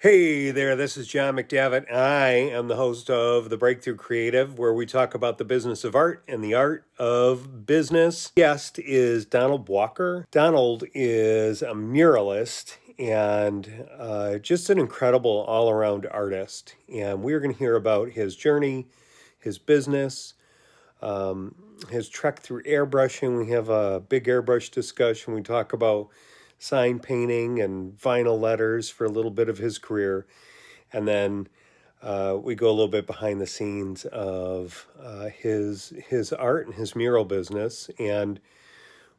Hey there, this is John McDavitt. I am the host of The Breakthrough Creative, where we talk about the business of art and the art of business. Guest is Donald Walker. Donald is a muralist and just an incredible all around artist. And we're going to hear about his journey, his business, his trek through airbrushing. We have a big airbrush discussion. We talk about sign painting and vinyl letters for a little bit of his career. And then we go a little bit behind the scenes of his art and his mural business, and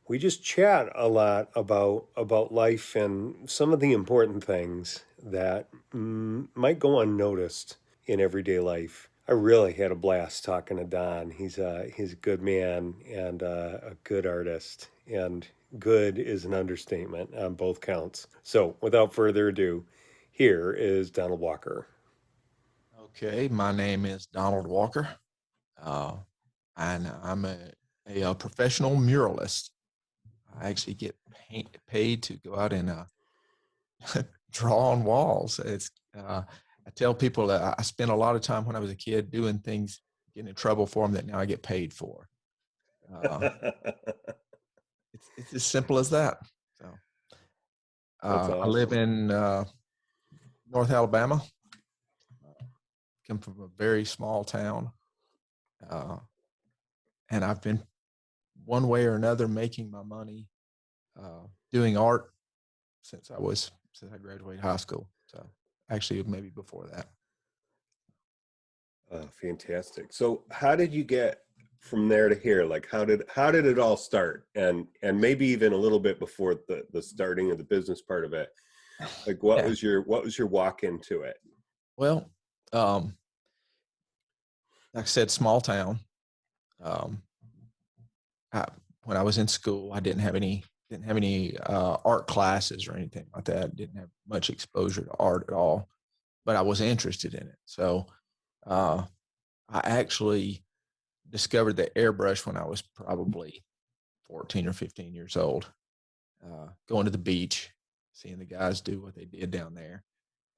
we just chat a lot about life and some of the important things that might go unnoticed in everyday life. I really had a blast talking to Don. He's a good man and a good artist, and good is an understatement on both counts. So, without further ado, here is Donald Walker. Okay, my name is Donald Walker, uh, and I'm a professional muralist. I actually get paid to go out and draw on walls. I tell people that I spent a lot of time when I was a kid doing things, getting in trouble for them that now I get paid for. Uh, it's as simple as that. So That's I live awesome. in North Alabama. Come from a very small town. Uh, and I've been one way or another making my money doing art since I graduated high school. So actually, maybe before that. Fantastic. So, how did you get from there to here? Like, how did it all start? And maybe even a little bit before the starting of the business part of it. Like, what Yeah. was your walk into it? Well, like I said, small town. Um, I, when I was in school, I didn't have any art classes or anything like that. Didn't have much exposure to art at all, but I was interested in it. So uh, I actually discovered the airbrush when I was probably 14 or 15 years old, going to the beach, seeing the guys do what they did down there.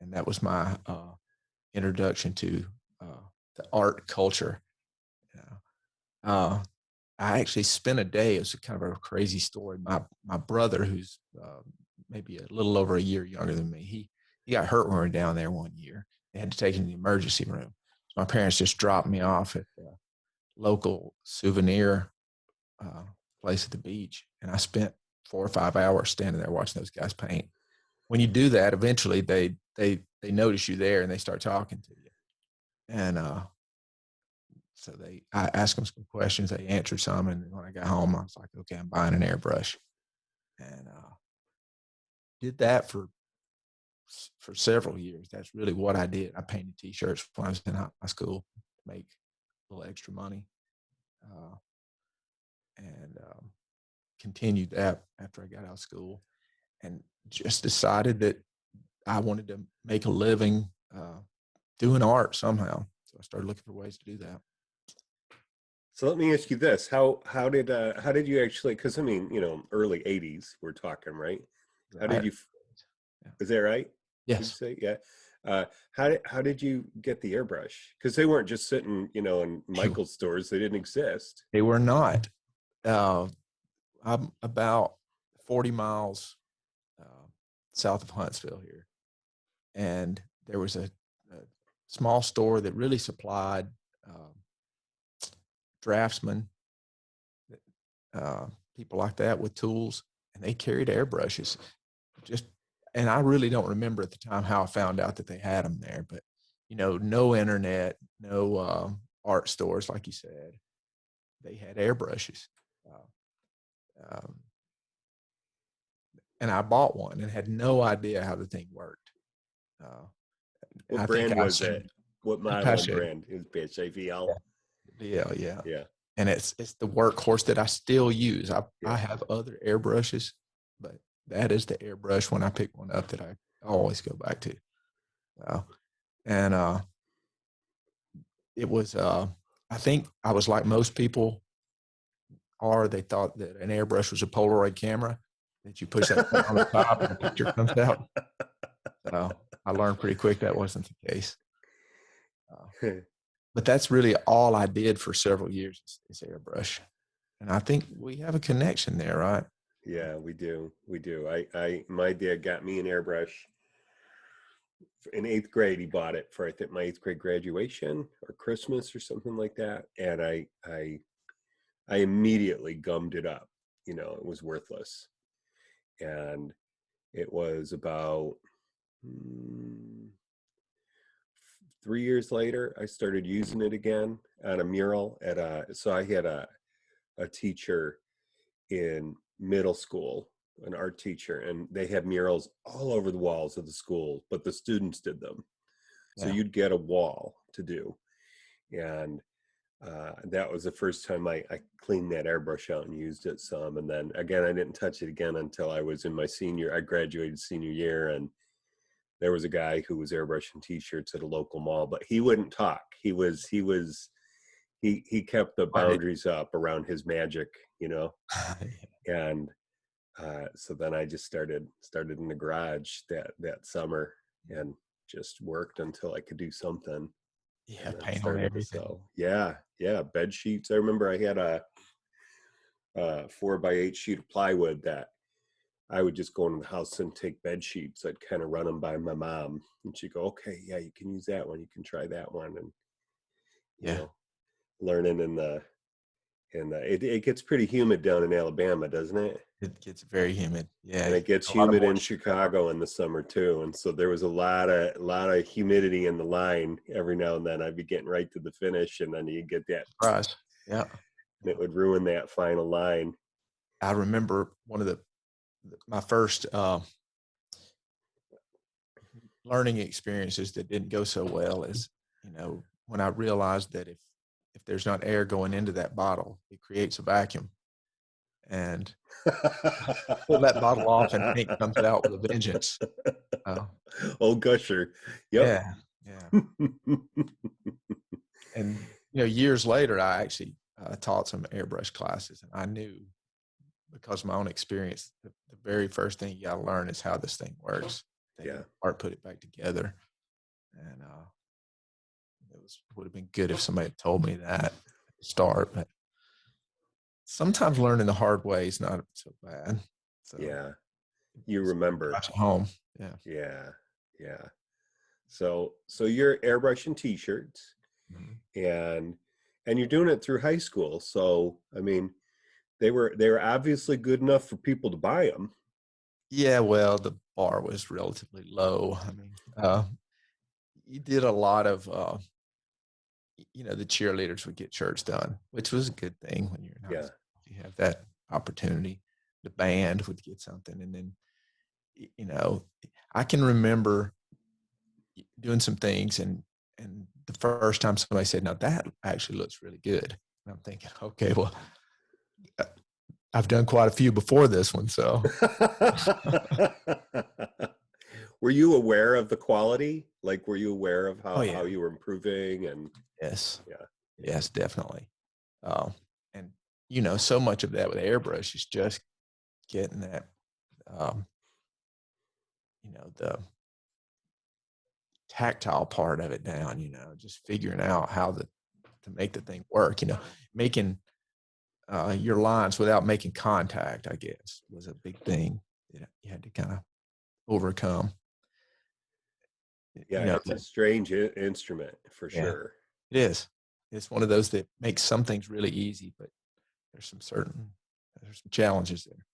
And that was my introduction to the art culture. Uh, I actually spent a day. It was kind of a crazy story. My brother, who's maybe a little over a year younger than me, he got hurt when we were down there one year. They had to take him to the emergency room. So my parents just dropped me off at the local souvenir uh, place at the beach, and I spent 4 or 5 hours standing there watching those guys paint. When you do that, eventually they notice you there and they start talking to you. And so I asked them some questions. They answered some, and when I got home, I was like, okay, I'm buying an airbrush, and did that for several years. That's really what I did. I painted T-shirts when I was in high school to make a little extra money, uh, and continued that after I got out of school, and just decided that I wanted to make a living doing art somehow. So I started looking for ways to do that. So let me ask you this: how did you actually? Because I mean, early '80s, we're talking, right? How did Right? you? Yeah. Is that right? Did you Yes, say yeah? How did you get the airbrush? Because they weren't just sitting, in they, Michael's stores. They didn't exist. they were not. Uh, I'm about 40 miles uh, south of Huntsville here, and there was a small store that really supplied draftsmen, uh, people like that with tools, and they carried airbrushes. Just and I really don't remember at the time how I found out that they had them there, but no internet, no art stores, like you said. They had airbrushes, um, and I bought one and had no idea how the thing worked. Uh, What I think brand I was assumed it? What model and Apache. brand? It was Apache Yeah, VL. yeah, yeah. Yeah, And it's the workhorse that I still use. I yeah. have other airbrushes, but that is the airbrush when I pick one up that I always go back to. Uh, and it was I think I was like most people are. They thought that an airbrush was a Polaroid camera that you push that button on the top and the picture comes out. So I learned pretty quick that wasn't the case. But that's really all I did for several years is airbrush. And I think we have a connection there, right? Yeah, we do. We do. My dad got me an airbrush in 8th grade. He bought it for, I think, my 8th grade graduation or Christmas or something like that. And I immediately gummed it up. It was worthless. And it was about 3 years later, I started using it again on a mural so I had a teacher in middle school, an art teacher, and they had murals all over the walls of the school, but the students did them. So Yeah. you'd get a wall to do. And that was the first time I cleaned that airbrush out and used it some. And then again, I didn't touch it again until I was in I graduated senior year, and there was a guy who was airbrushing t-shirts at a local mall, but he wouldn't talk. He kept the boundaries up around his magic, and so then I just started in the garage that summer and just worked until I could do something. Yeah, paint on everything. Yeah, bed sheets. I remember I had a 4x8 sheet of plywood that I would just go into the house and take bed sheets. I'd kind of run them by my mom, and she'd go, "Okay, yeah, you can use that one. You can try that one." And learning it gets pretty humid down in Alabama, doesn't it? It gets very humid. Yeah, And it gets humid in Chicago in the summer too. And so there was a lot of humidity in the line. Every now and then I'd be getting right to the finish, and then you get that surprise. Yeah, and it would ruin that final line. I remember one of my first learning experiences that didn't go so well is, when I realized that if there's not air going into that bottle, it creates a vacuum. And pull that bottle off and paint comes out with a vengeance. Old Gusher. Yep. Yeah. And years later, I actually taught some airbrush classes, and I knew, because of my own experience, the very first thing you got to learn is how this thing works. Art put it back together, and it would have been good if somebody had told me that at the start. But sometimes learning the hard way is not so bad. So, yeah, you remember at home. Yeah. So you're airbrushing t-shirts, and you're doing it through high school. So I mean, they were obviously good enough for people to buy them. Yeah, well, the bar was relatively low. I mean, you did a lot of, the cheerleaders would get shirts done, which was a good thing when you're in high school. You have that opportunity. The band would get something, and then, I can remember doing some things, and the first time somebody said, "Now that actually looks really good," and I'm thinking, okay, well, I've done quite a few before this one, so. Were you aware of the quality? Like, were you aware of how you were improving? And yes, yes, definitely. And so much of that with airbrush is just getting that, the tactile part of it down. Just figuring out how to make the thing work. Making your lines without making contact, I guess, was a big thing that you had to kind of overcome. Yeah, it's a strange instrument for sure. It is. It's one of those that makes some things really easy, but there's some challenges there.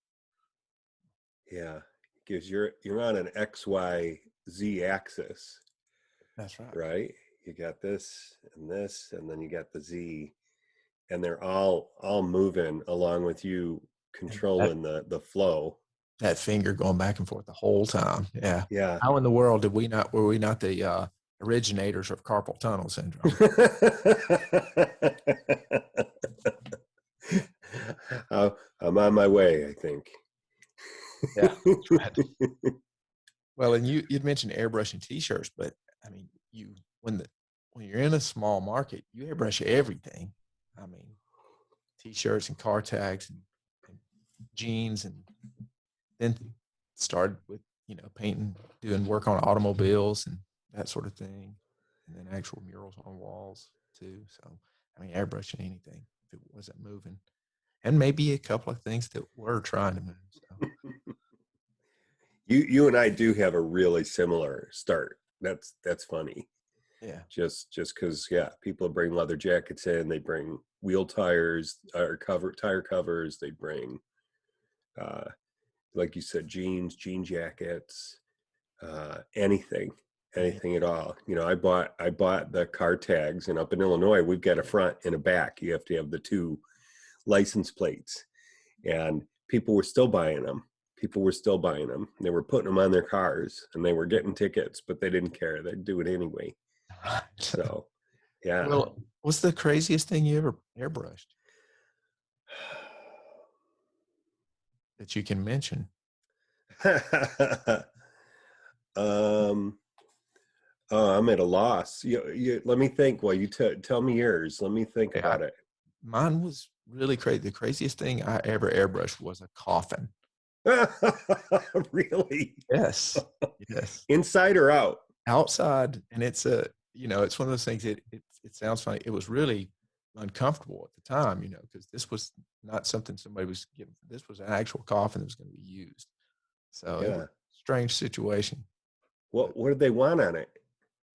Yeah, because you're on an XYZ axis. That's right. Right? You got this, and then you got the Z, and they're all moving along with you, controlling the flow. That finger going back and forth the whole time. Yeah. Yeah. How in the world were we not the originators of carpal tunnel syndrome? I'm on my way, I think. Yeah, that's right. Well, and you'd mentioned airbrushing t-shirts, but I mean, when you're in a small market, you airbrush everything. I mean, t-shirts and car tags and jeans, and then started with painting, doing work on automobiles and that sort of thing, and then actual murals on walls too. So, I mean, airbrushing anything if it wasn't moving, and maybe a couple of things that were trying to move. So, You and I do have a really similar start. That's funny. yeah, Just because, yeah, people bring leather jackets in, they bring wheel tires or tire covers, they bring uh like you said, jean jackets, anything, any, anything at all. I bought the car tags, and up in Illinois, we've got a front and a back. You have to have the two license plates, and people were still buying them. People were still buying them. They were putting them on their cars, and they were getting tickets, but they didn't care. They'd do it anyway. So, yeah. well, what's the craziest thing you ever airbrushed that you can mention? um. Oh, I'm at a loss. Let me think. Well, you tell me yours. Let me think Yeah, about it. mine was really crazy. The craziest thing I ever airbrushed was a coffin. Really? Yes, yes. Inside or out? Outside, and it's one of those things. It sounds funny. It was really uncomfortable at the time, because this was not something somebody was giving. This was an actual coffin that was going to be used. So it was Yeah. a strange situation. But What did they want on it?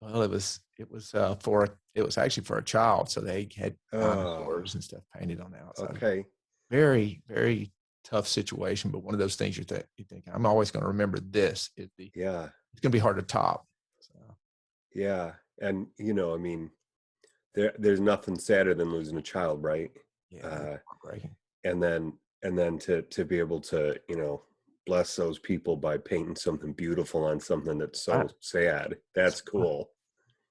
well, it was actually for a child, so they had Oh, dinosaurs and stuff painted on the outside. okay. Very, very tough situation, but one of those things you think I'm always going to remember this. Yeah. It's going to be hard to top. So Yeah. And I mean, there's nothing sadder than losing a child, right? yeah, it's Uh, heartbreaking. and then to be able to, bless those people by painting something beautiful on something that's Right. so sad. That's cool.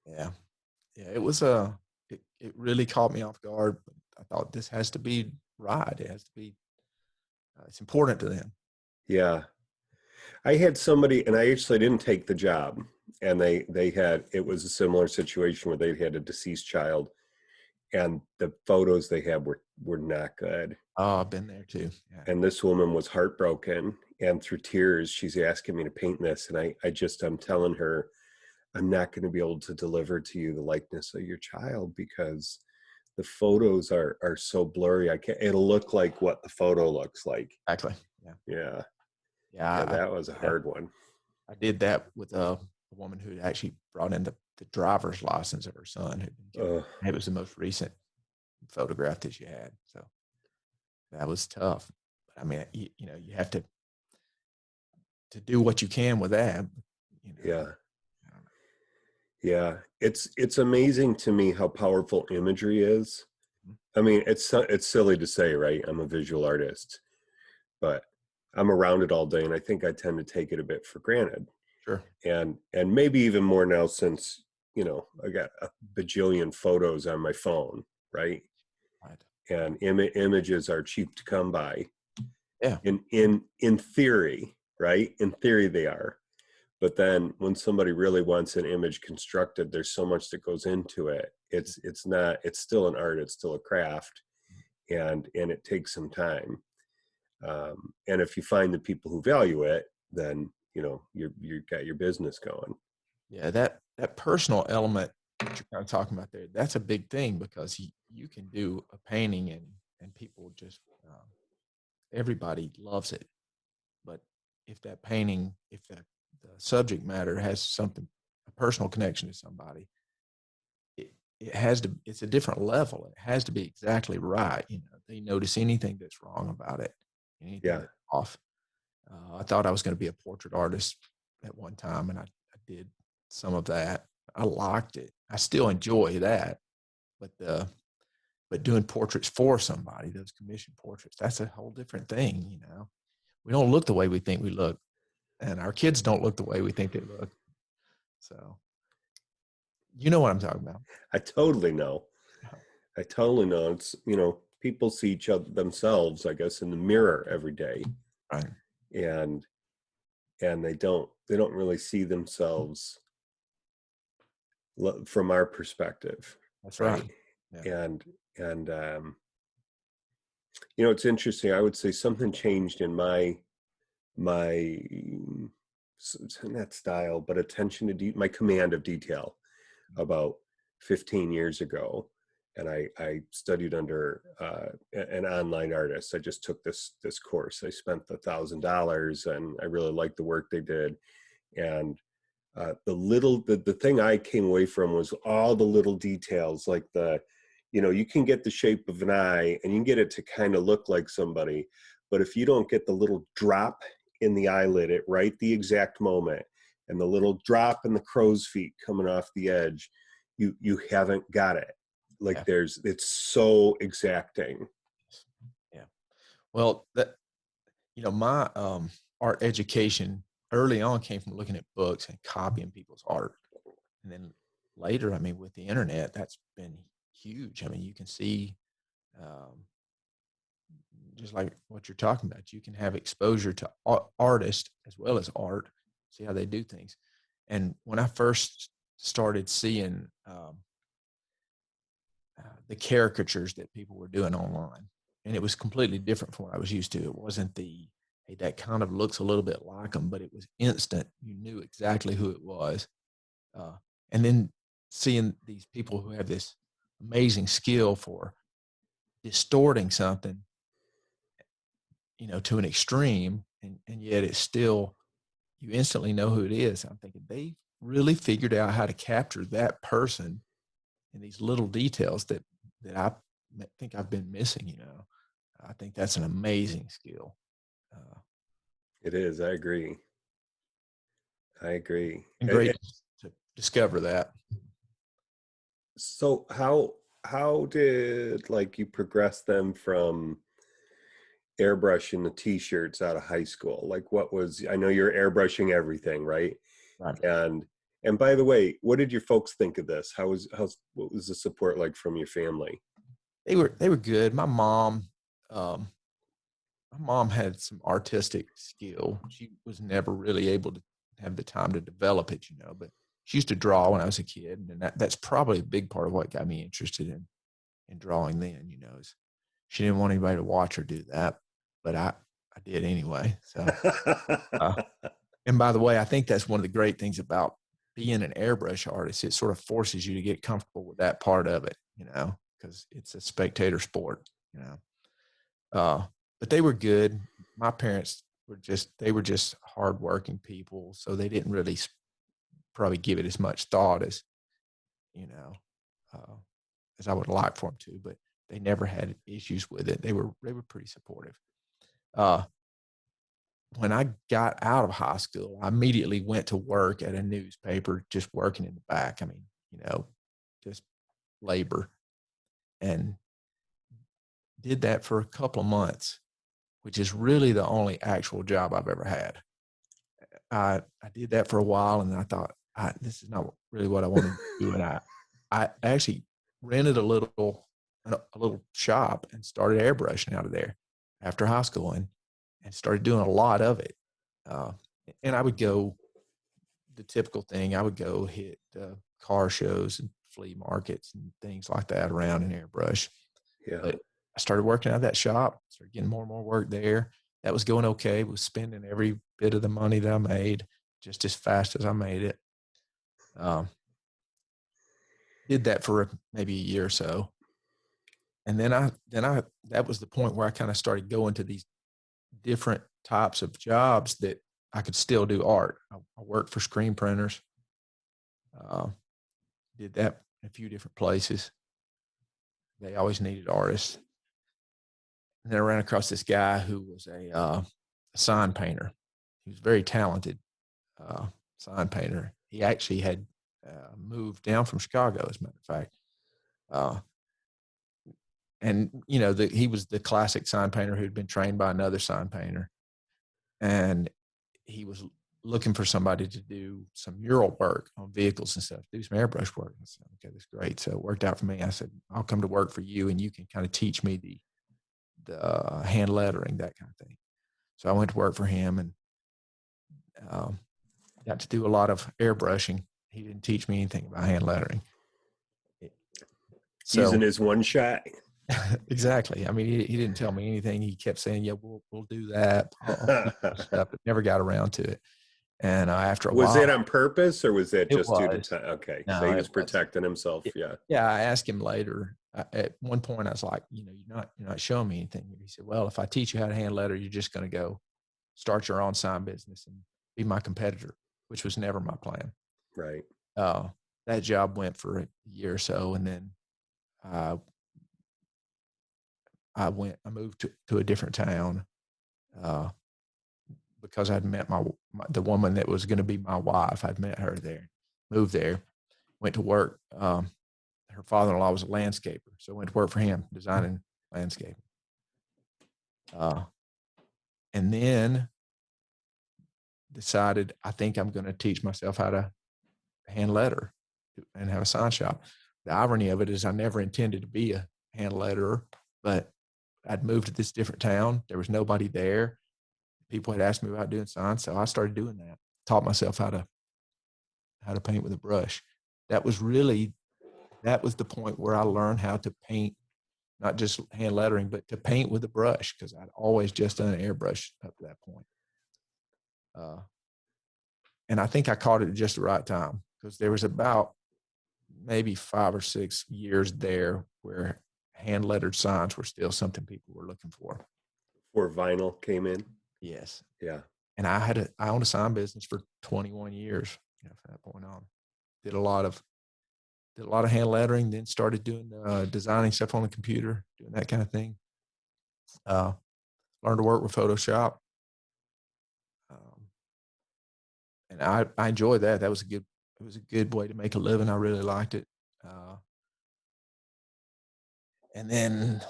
Yeah. Yeah. It really caught me off guard. But I thought this has to be right. It has to be, it's important to them. Yeah. I had somebody, and I actually didn't take the job, and it was a similar situation where they had a deceased child, and the photos they had were not good. Oh, I've been there too. Yeah. And this woman was heartbroken, and through tears, she's asking me to paint this, and I'm telling her, I'm not going to be able to deliver to you the likeness of your child because the photos are so blurry. I can't. It'll look like what the photo looks like. Exactly. Yeah. Yeah, Yeah. yeah, that was a hard one. I did that with a woman who actually brought in the driver's license of her son. It was the most recent photograph that she had. So that was tough. But I mean, you have to do what you can with that. You know, Yeah. I don't know. Yeah, it's amazing to me how powerful imagery is. Mhm. I mean, it's silly to say, right? I'm a visual artist, but I'm around it all day, and I think I tend to take it a bit for granted. Sure. And maybe even more now since, I got a bajillion photos on my phone, right? Right. And images are cheap to come by. Yeah. In theory, right? In theory they are. But then when somebody really wants an image constructed, there's so much that goes into it. It's still an art, it's still a craft, and it takes some time. And if you find the people who value it, then you've got your business going. Yeah. That personal element that you're kind of talking about there, that's a big thing because you can do a painting and people just, everybody loves it. But if that painting, if the subject matter has something, a personal connection to somebody, it's a different level. It has to be exactly right. They notice anything that's wrong about it, anything Yeah. that's off. I thought I was going to be a portrait artist at one time, and I did some of that. I liked it. I still enjoy that, but doing portraits for somebody, those commissioned portraits, that's a whole different thing. We don't look the way we think we look, and our kids don't look the way we think they look. So, you know what I'm talking about. I totally know. I totally know. It's, people see each other themselves, I guess, in the mirror every day. Right. And they don't really see themselves from our perspective, That's right. right? Yeah. And it's interesting. I would say something changed in my not style, but attention to my command of detail about 15 years ago. And I studied under an online artist. I just took this course. I spent $1,000 and I really liked the work they did. And the thing I came away from was all the little details, like you can get the shape of an eye and you can get it to kind of look like somebody, but if you don't get the little drop in the eyelid at right the exact moment and the little drop in the crow's feet coming off the edge, you haven't got it. Like Yeah. it's so exacting. Yeah. Well, my art education early on came from looking at books and copying people's art. And then later, I mean, with the internet, that's been huge. I mean, you can see, um, just like what you're talking about, you can have exposure to artists as well as art, see how they do things. And when I first started seeing the caricatures that people were doing online, and it was completely different from what I was used to. It wasn't hey, that kind of looks a little bit like them, but it was instant. You knew exactly who it was. And then seeing these people who have this amazing skill for distorting something, to an extreme, and yet it's still, you instantly know who it is. I'm thinking they really figured out how to capture that person in these little details that I think I've been missing. I think that's an amazing skill. It is. I agree. And great to discover that. So how did like you progress them from airbrushing the t-shirts out of high school? Like I know you're airbrushing everything, right? Right. And by the way, what did your folks think of this? What was the support like from your family? They were good. Um, my mom had some artistic skill. She was never really able to have the time to develop it, but she used to draw when I was a kid. And that's probably a big part of what got me interested in drawing then, is she didn't want anybody to watch her do that, but I did anyway. So, uh, and by the way, I think that's one of the great things about being an airbrush artist. It sort of forces you to get comfortable with that part of it, because it's a spectator sport, but they were good. My parents they were just hardworking people. So they didn't really probably give it as much thought you know, uh, as I would like for them to, but they never had issues with it. They were pretty supportive. When I got out of high school, I immediately went to work at a newspaper, just working in the back. I mean, just labor, and did that for a couple of months, which is really the only actual job I've ever had. I did that for a while, and I thought, this is not really what I want to do. And I actually rented a little shop and started airbrushing out of there after high school, and started doing a lot of it. Uh, and I would go, the typical thing, I would go hit car shows and flea markets and things like that around in airbrush. Yeah. But I started working out of that shop, started getting more and more work there. That was going okay. Was spending every bit of the money that I made just as fast as I made it. Did that for maybe a year or so. And then that was the point where I kind of started going to these different types of jobs that I could still do art. I worked for screen printers. Did that in a few different places. They always needed artists. And then I ran across this guy who was a sign painter. He was very talented sign painter. He actually had moved down from Chicago, as a matter of fact. And he was the classic sign painter who'd been trained by another sign painter, and he was looking for somebody to do some mural work on vehicles and stuff, do some airbrush work. I said, okay, that's great. So it worked out for me. I said, I'll come to work for you, and you can kind of teach me the hand lettering, that kind of thing. So I went to work for him, and got to do a lot of airbrushing. He didn't teach me anything about hand lettering. So, using his one shot. Exactly. I mean, he didn't tell me anything. He kept saying, yeah, we'll do that. Stuff, but never got around to it. And after a Was while, that on purpose or was that it just due to was. time? Okay. So No, he it was was. protecting himself. Yeah. Yeah, I asked him later. At one point, I was like, you're not showing me anything. He said, well, if I teach you how to hand letter, you're just going to go start your own sign business and be my competitor, which was never my plan. Right. Uh, that job went for a year or so, and then uh, I moved to a different town uh, because I'd met the woman that was going to be my wife. I'd met her there, moved there, went to work. Her father-in-law was a landscaper, so I went to work for him, designing landscaping. And then decided I think I'm going to teach myself how to hand letter and have a sign shop. The irony of it is I never intended to be a hand letterer, but I'd moved to this different town. There was nobody there. People had asked me about doing signs, so I started doing that. Taught myself how to paint with a brush. That was the point where I learned how to paint, not just hand lettering, but to paint with a brush, because I'd always just done an airbrush up to that point. And I think I caught it at just the right time, because there was about maybe 5 or 6 years there where hand lettered signs were still something people were looking for. Before vinyl came in. Yes. Yeah. And I owned a sign business for 21 years, from that point on. Did a lot of hand lettering, then started doing designing stuff on the computer, doing that kind of thing. Learned to work with Photoshop. And I enjoyed that. It was a good way to make a living. I really liked it. And then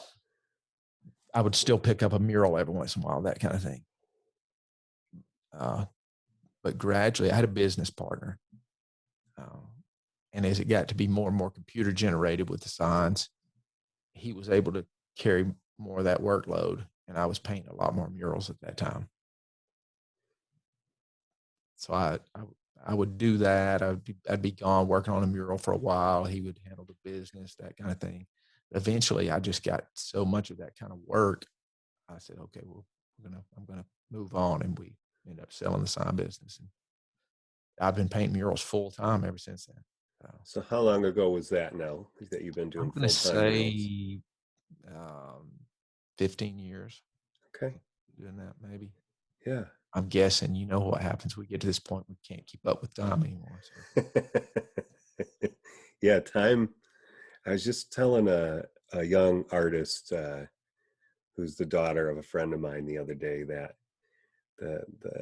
I would still pick up a mural every once in a while, that kind of thing. But gradually, I had a business partner. And as it got to be more and more computer generated with the signs, he was able to carry more of that workload. And I was painting a lot more murals at that time. So I would do that. I'd be gone working on a mural for a while. He would handle the business, that kind of thing. Eventually, I just got so much of that kind of work. I said, okay, well, I'm gonna move on, and we ended up selling the sign business. And I've been painting murals full time ever since then. So how long ago was that now that you've been I'm doing gonna full-time murals? say 15 years Okay. doing that, maybe. Yeah. I'm guessing. You know what happens? We get to this point we can't keep up with time anymore. So. Yeah, time. I was just telling a young artist who's the daughter of a friend of mine the other day that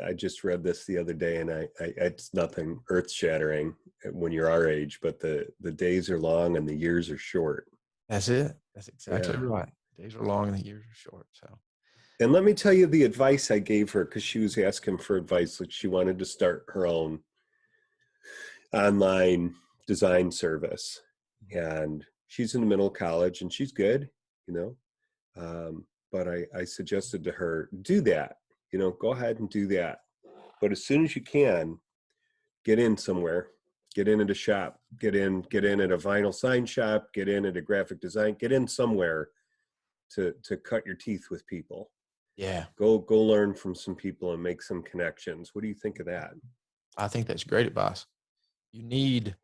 I just read this the other day, and I it's nothing earth-shattering when you're our age, but the days are long and the years are short. That's it. That's exactly Yeah. right. Days are long and the years are short. So. And let me tell you the advice I gave her, because she was asking for advice. Like, she wanted to start her own online design service, and she's in the middle of college and she's good, you know. But I suggested to her, do that, go ahead and do that. But as soon as you can, get in somewhere, get in at a shop, get in at a vinyl sign shop, get in at a graphic design, get in somewhere to cut your teeth with people. Yeah. Go learn from some people and make some connections. What do you think of that? I think that's great advice. You need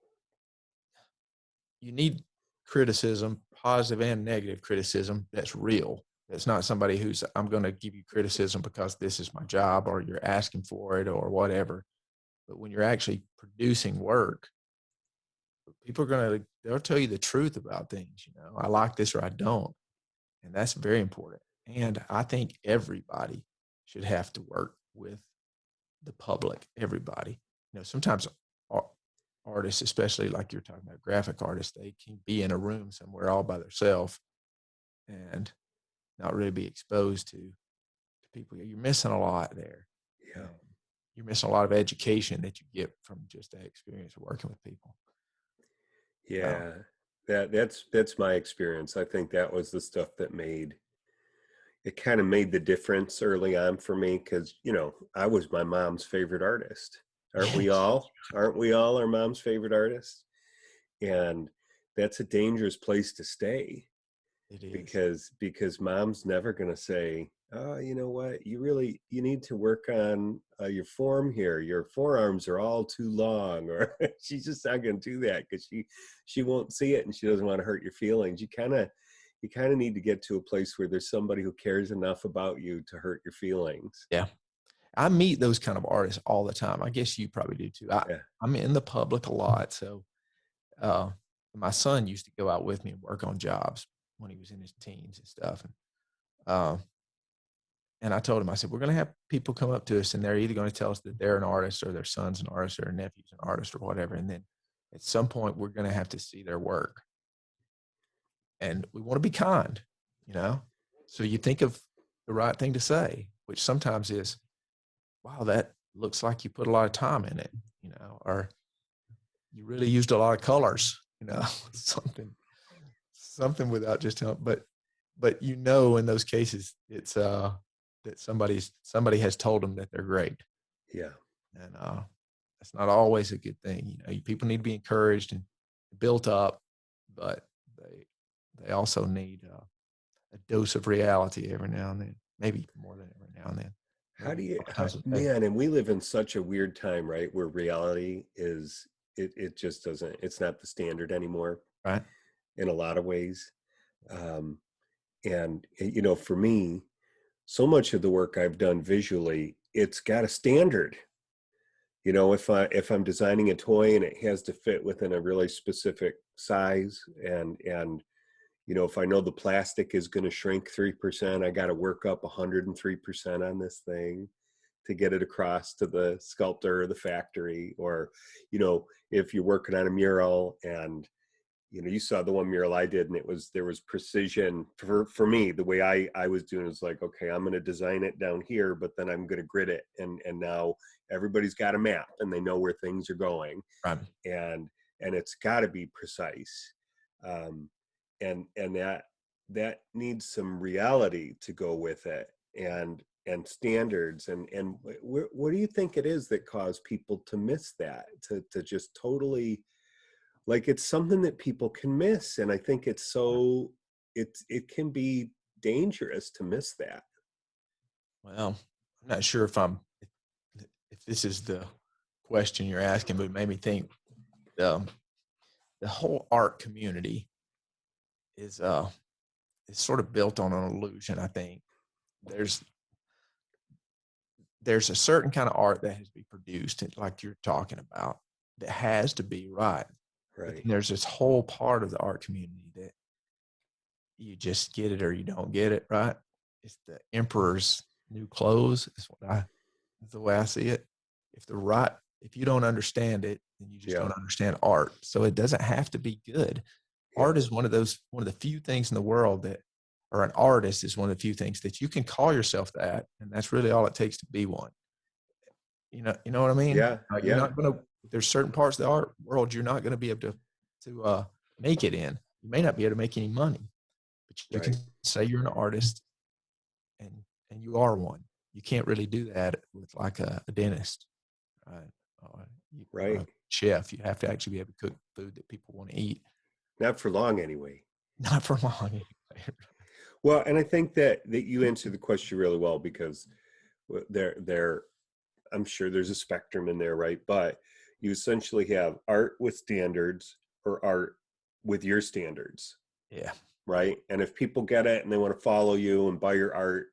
criticism, positive and negative criticism, that's real. It's not somebody who's, I'm going to give you criticism because this is my job, or you're asking for it, or whatever. But when you're actually producing work, people are they'll tell you the truth about things. I like this or I don't. And that's very important. And I think everybody should have to work with the public, everybody. Sometimes artists, especially like you're talking about graphic artists, they can be in a room somewhere all by themselves and not really be exposed to people. You're missing a lot there. Yeah. You're missing a lot of education that you get from just that experience of working with people. Yeah. That's my experience. I think that was the stuff that kind of made the difference early on for me, because I was my mom's favorite artist. Aren't we all our mom's favorite artists? And that's a dangerous place to stay. It is. Because mom's never going to say, You know what? You need to work on your form here. Your forearms are all too long, or she's just not going to do that because she won't see it and she doesn't want to hurt your feelings. You kind of need to get to a place where there's somebody who cares enough about you to hurt your feelings. Yeah. I meet those kind of artists all the time. I guess you probably do too. Yeah. I'm in the public a lot. So uh, my son used to go out with me and work on jobs when he was in his teens and stuff. Uh, and I told him, I said, we're going to have people come up to us and they're either going to tell us that they're an artist or their son's an artist or their nephew's an artist or whatever. And then at some point, we're going to have to see their work. And we want to be kind, you know? So you think of the right thing to say, which sometimes is, wow, that looks like you put a lot of time in it, you know, or you really used a lot of colors, you know, something without just telling, but you know, in those cases, it's that somebody has told them that they're great. Yeah. And that's not always a good thing. You know, people need to be encouraged and built up, but they also need a dose of reality every now and then, maybe more than every now and then. Man, and we live in such a weird time, right? Where reality is, it just doesn't, it's not the standard anymore Right. in a lot of ways. And, you know, for me, so much of the work I've done visually, it's got a standard. You know, if I'm designing a toy and it has to fit within a really specific size, and you know, if I know the plastic is going to shrink 3%, I got to work up 103% on this thing to get it across to the sculptor or the factory. Or, you know, if you're working on a mural and, you know, you saw the one mural I did and there was precision for me. The way I was doing is like, okay, I'm going to design it down here, but then I'm going to grid it. And now everybody's got a map and they know where things are going. Right. And it's got to be precise. And that needs some reality to go with it, and standards. And what do you think it is that cause people to miss that, to just totally, like, it's something that people can miss, and I think it can be dangerous to miss that. Well, I'm not sure if this is the question you're asking, but it made me think the whole art community is sort of built on an illusion. I think there's a certain kind of art that has to be produced, like you're talking about, that has to be right. But Right. then there's this whole part of the art community that you just get it or you don't get it, right? It's the emperor's new clothes, is the way I see it. If you don't understand it, then you just don't understand art. So it doesn't have to be good. Art is one of the few things in the world that, or an artist is one of the few things that you can call yourself that, and that's really all it takes to be one. You know what I mean? Yeah. You're not going to. There's certain parts of the art world you're not going to be able to make it in. You may not be able to make any money, but you can say you're an artist, and you are one. You can't really do that with like a dentist, right? Or a chef. You have to actually be able to cook food that people want to eat. Not for long, anyway. Not for long, anyway. Well, and I think that you answered the question really well, because I'm sure there's a spectrum in there, right? But you essentially have art with standards or art with your standards. Yeah. Right. And if people get it and they want to follow you and buy your art,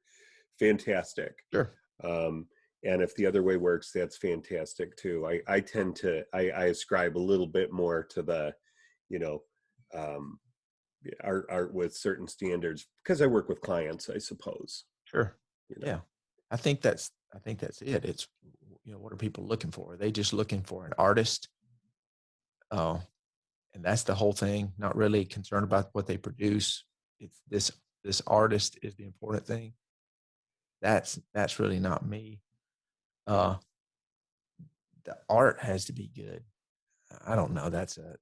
fantastic. Sure. And if the other way works, that's fantastic too. I tend to, I ascribe a little bit more to the, you know, art with certain standards, because I work with clients, I suppose. Sure. You know? Yeah. I think that's it. It's, you know, what are people looking for? Are they just looking for an artist? Oh, and that's the whole thing. Not really concerned about what they produce. It's this artist is the important thing. That's really not me. The art has to be good. I don't know. That's a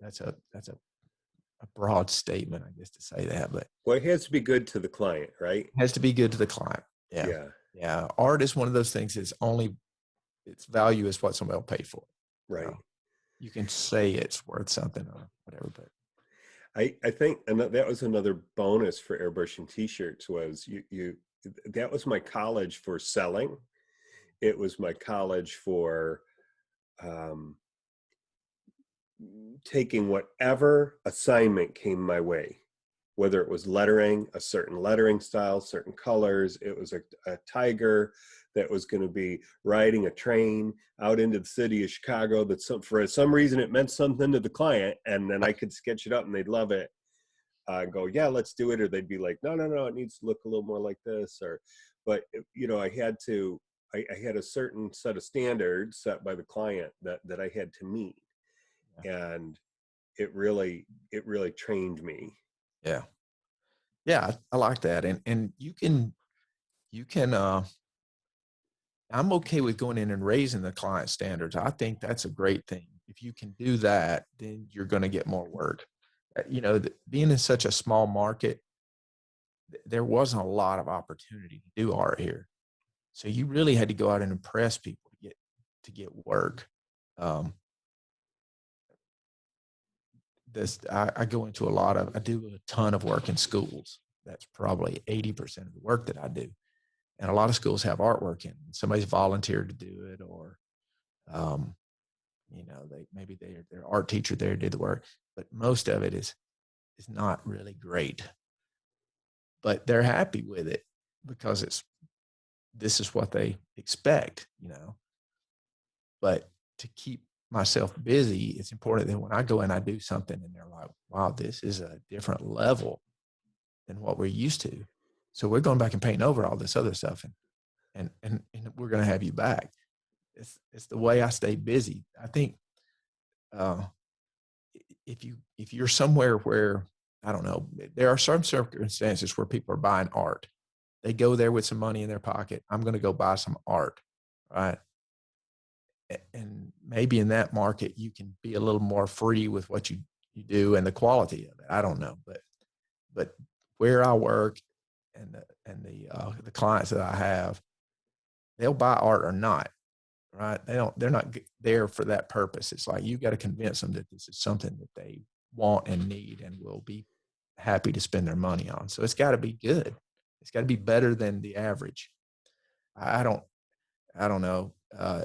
broad statement, I guess, to say that, but well, it has to be good to the client, right? It has to be good to the client. Yeah. Yeah. Art is one of those things that's only its value is what somebody will pay for. Right. You can say it's worth something or whatever, but I think, and that was another bonus for airbrushing t-shirts, was that was my college for selling. It was my college for um, taking whatever assignment came my way, whether it was lettering, a certain lettering style, certain colors. It was a tiger that was going to be riding a train out into the city of Chicago. That for some reason it meant something to the client, and then I could sketch it up and they'd love it. Go, yeah, let's do it. Or they'd be like, no, it needs to look a little more like this. But I had to, I had a certain set of standards set by the client that I had to meet. And it really trained me. Yeah. Yeah. I like that. And you can, I'm okay with going in and raising the client standards. I think that's a great thing. If you can do that, then you're going to get more work. Being in such a small market, there wasn't a lot of opportunity to do art here. So you really had to go out and impress people to get work. I go into I do a ton of work in schools. That's probably 80% of the work that I do. And a lot of schools have artwork in. Somebody's volunteered to do it, or maybe their art teacher there did the work, but most of it is not really great. But they're happy with it because this is what they expect, But to keep myself busy, it's important that when I go in, I do something and they're like, wow, this is a different level than what we're used to. So we're going back and painting over all this other stuff, and we're going to have you back. It's the way I stay busy. I think if you're somewhere where, I don't know, there are some circumstances where people are buying art. They go there with some money in their pocket. I'm going to go buy some art, right? And maybe in that market, you can be a little more free with what you do and the quality of it. I don't know, but where I work and the clients that I have, they'll buy art or not, right? They're not there for that purpose. It's like, you got to convince them that this is something that they want and need and will be happy to spend their money on. So it's got to be good. It's got to be better than the average. I don't know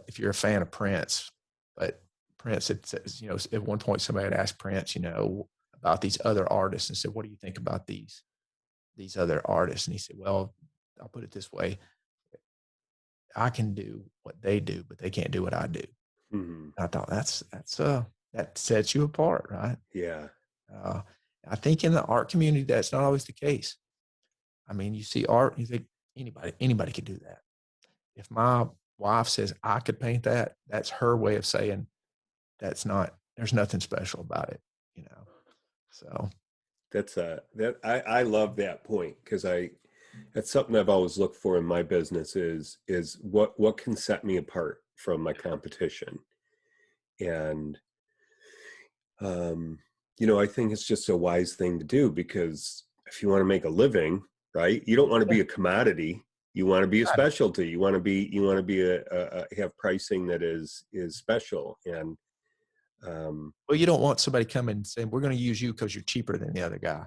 if you're a fan of Prince, but Prince, at one point somebody had asked Prince, about these other artists and said, what do you think about these other artists? And he said, well, I'll put it this way. I can do what they do, but they can't do what I do. Mm-hmm. I thought that sets you apart, right? Yeah. I think in the art community, that's not always the case. I mean, you see art, you think anybody could do that. If my wife says I could paint that, that's her way of saying there's nothing special about it, So I love that point, because that's something I've always looked for in my business is what can set me apart from my competition. And I think it's just a wise thing to do, because if you want to make a living, right, you don't want to be a commodity. You want to be a specialty. You want to be have pricing that is special. And well, you don't want somebody coming and saying, we're going to use you because you're cheaper than the other guy.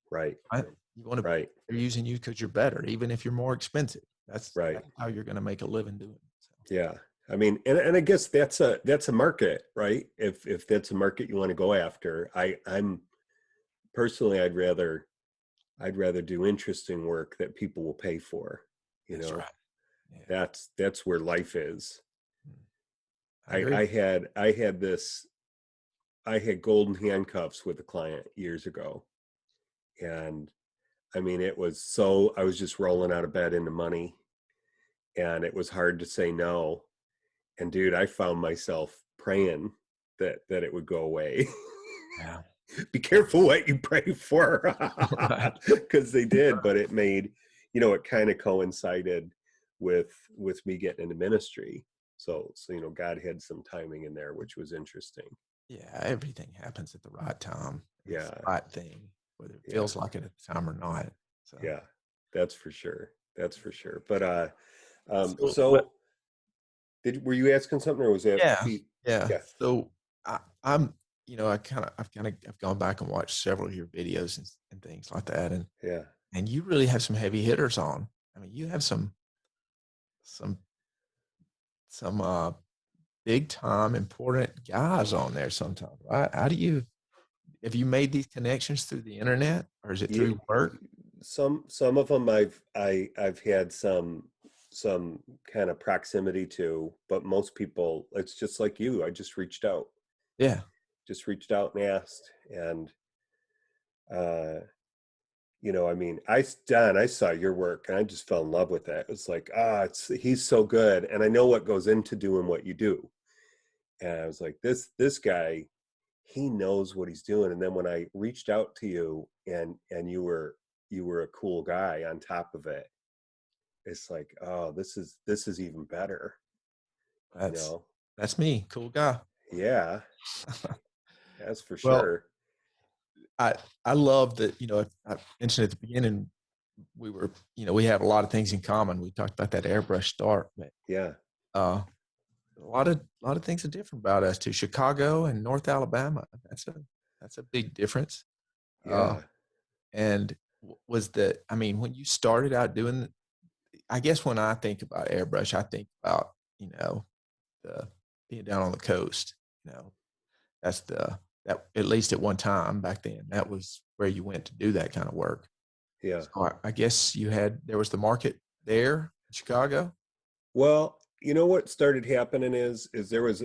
Right. You want to, right. They're using you because you're better, even if you're more expensive. That's how you're going to make a living doing it. So. Yeah. I mean, and I guess that's a market, right? If that's a market you want to go after, I'm personally, I'd rather do interesting work that people will pay for. That's right. Yeah. That's where life is. I agree. I had golden handcuffs with a client years ago, and I mean, I was just rolling out of bed into money, and it was hard to say no. And dude, I found myself praying that it would go away. Yeah. Be careful what you pray for, because they did. But it made, it kind of coincided with me getting into ministry. So God had some timing in there, which was interesting. Yeah, everything happens at the right time. Yeah, it's the right thing, whether it feels like it at the time or not. So yeah, that's for sure. That's for sure. But were you asking something, or was that? Yeah. So I've gone back and watched several of your videos and things like that, and you really have some heavy hitters on. I mean, you have some some big time important guys on there sometimes, right? How do you have you made these connections through the internet or is it Yeah, through work? some of them I've had some kind of proximity to, but most people it's just like you. I Yeah, just reached out and asked, and uh, I mean, Don, I saw your work and I just fell in love with it. It's like, he's so good, and I know what goes into doing what you do, and I was like, this guy, he knows what he's doing. And then when I reached out to you, and you were a cool guy on top of it, it's like, oh, this is even better, you that's know? that's me, cool guy. Yeah, that's for Well, sure. I I love that, I mentioned at the beginning we were, we have a lot of things in common. We talked about that airbrush start, but Yeah, uh a lot of things are different about us too. Chicago and North Alabama. That's a big difference. Uh yeah, and was that I mean, when you started out doing I guess when I think about airbrush, I think about, the being down on the coast. You know, that's that at least at one time back then, that was where you went to do that kind of work. yeah. So I guess there was the market there in Chicago. Well, you know what started happening is there was,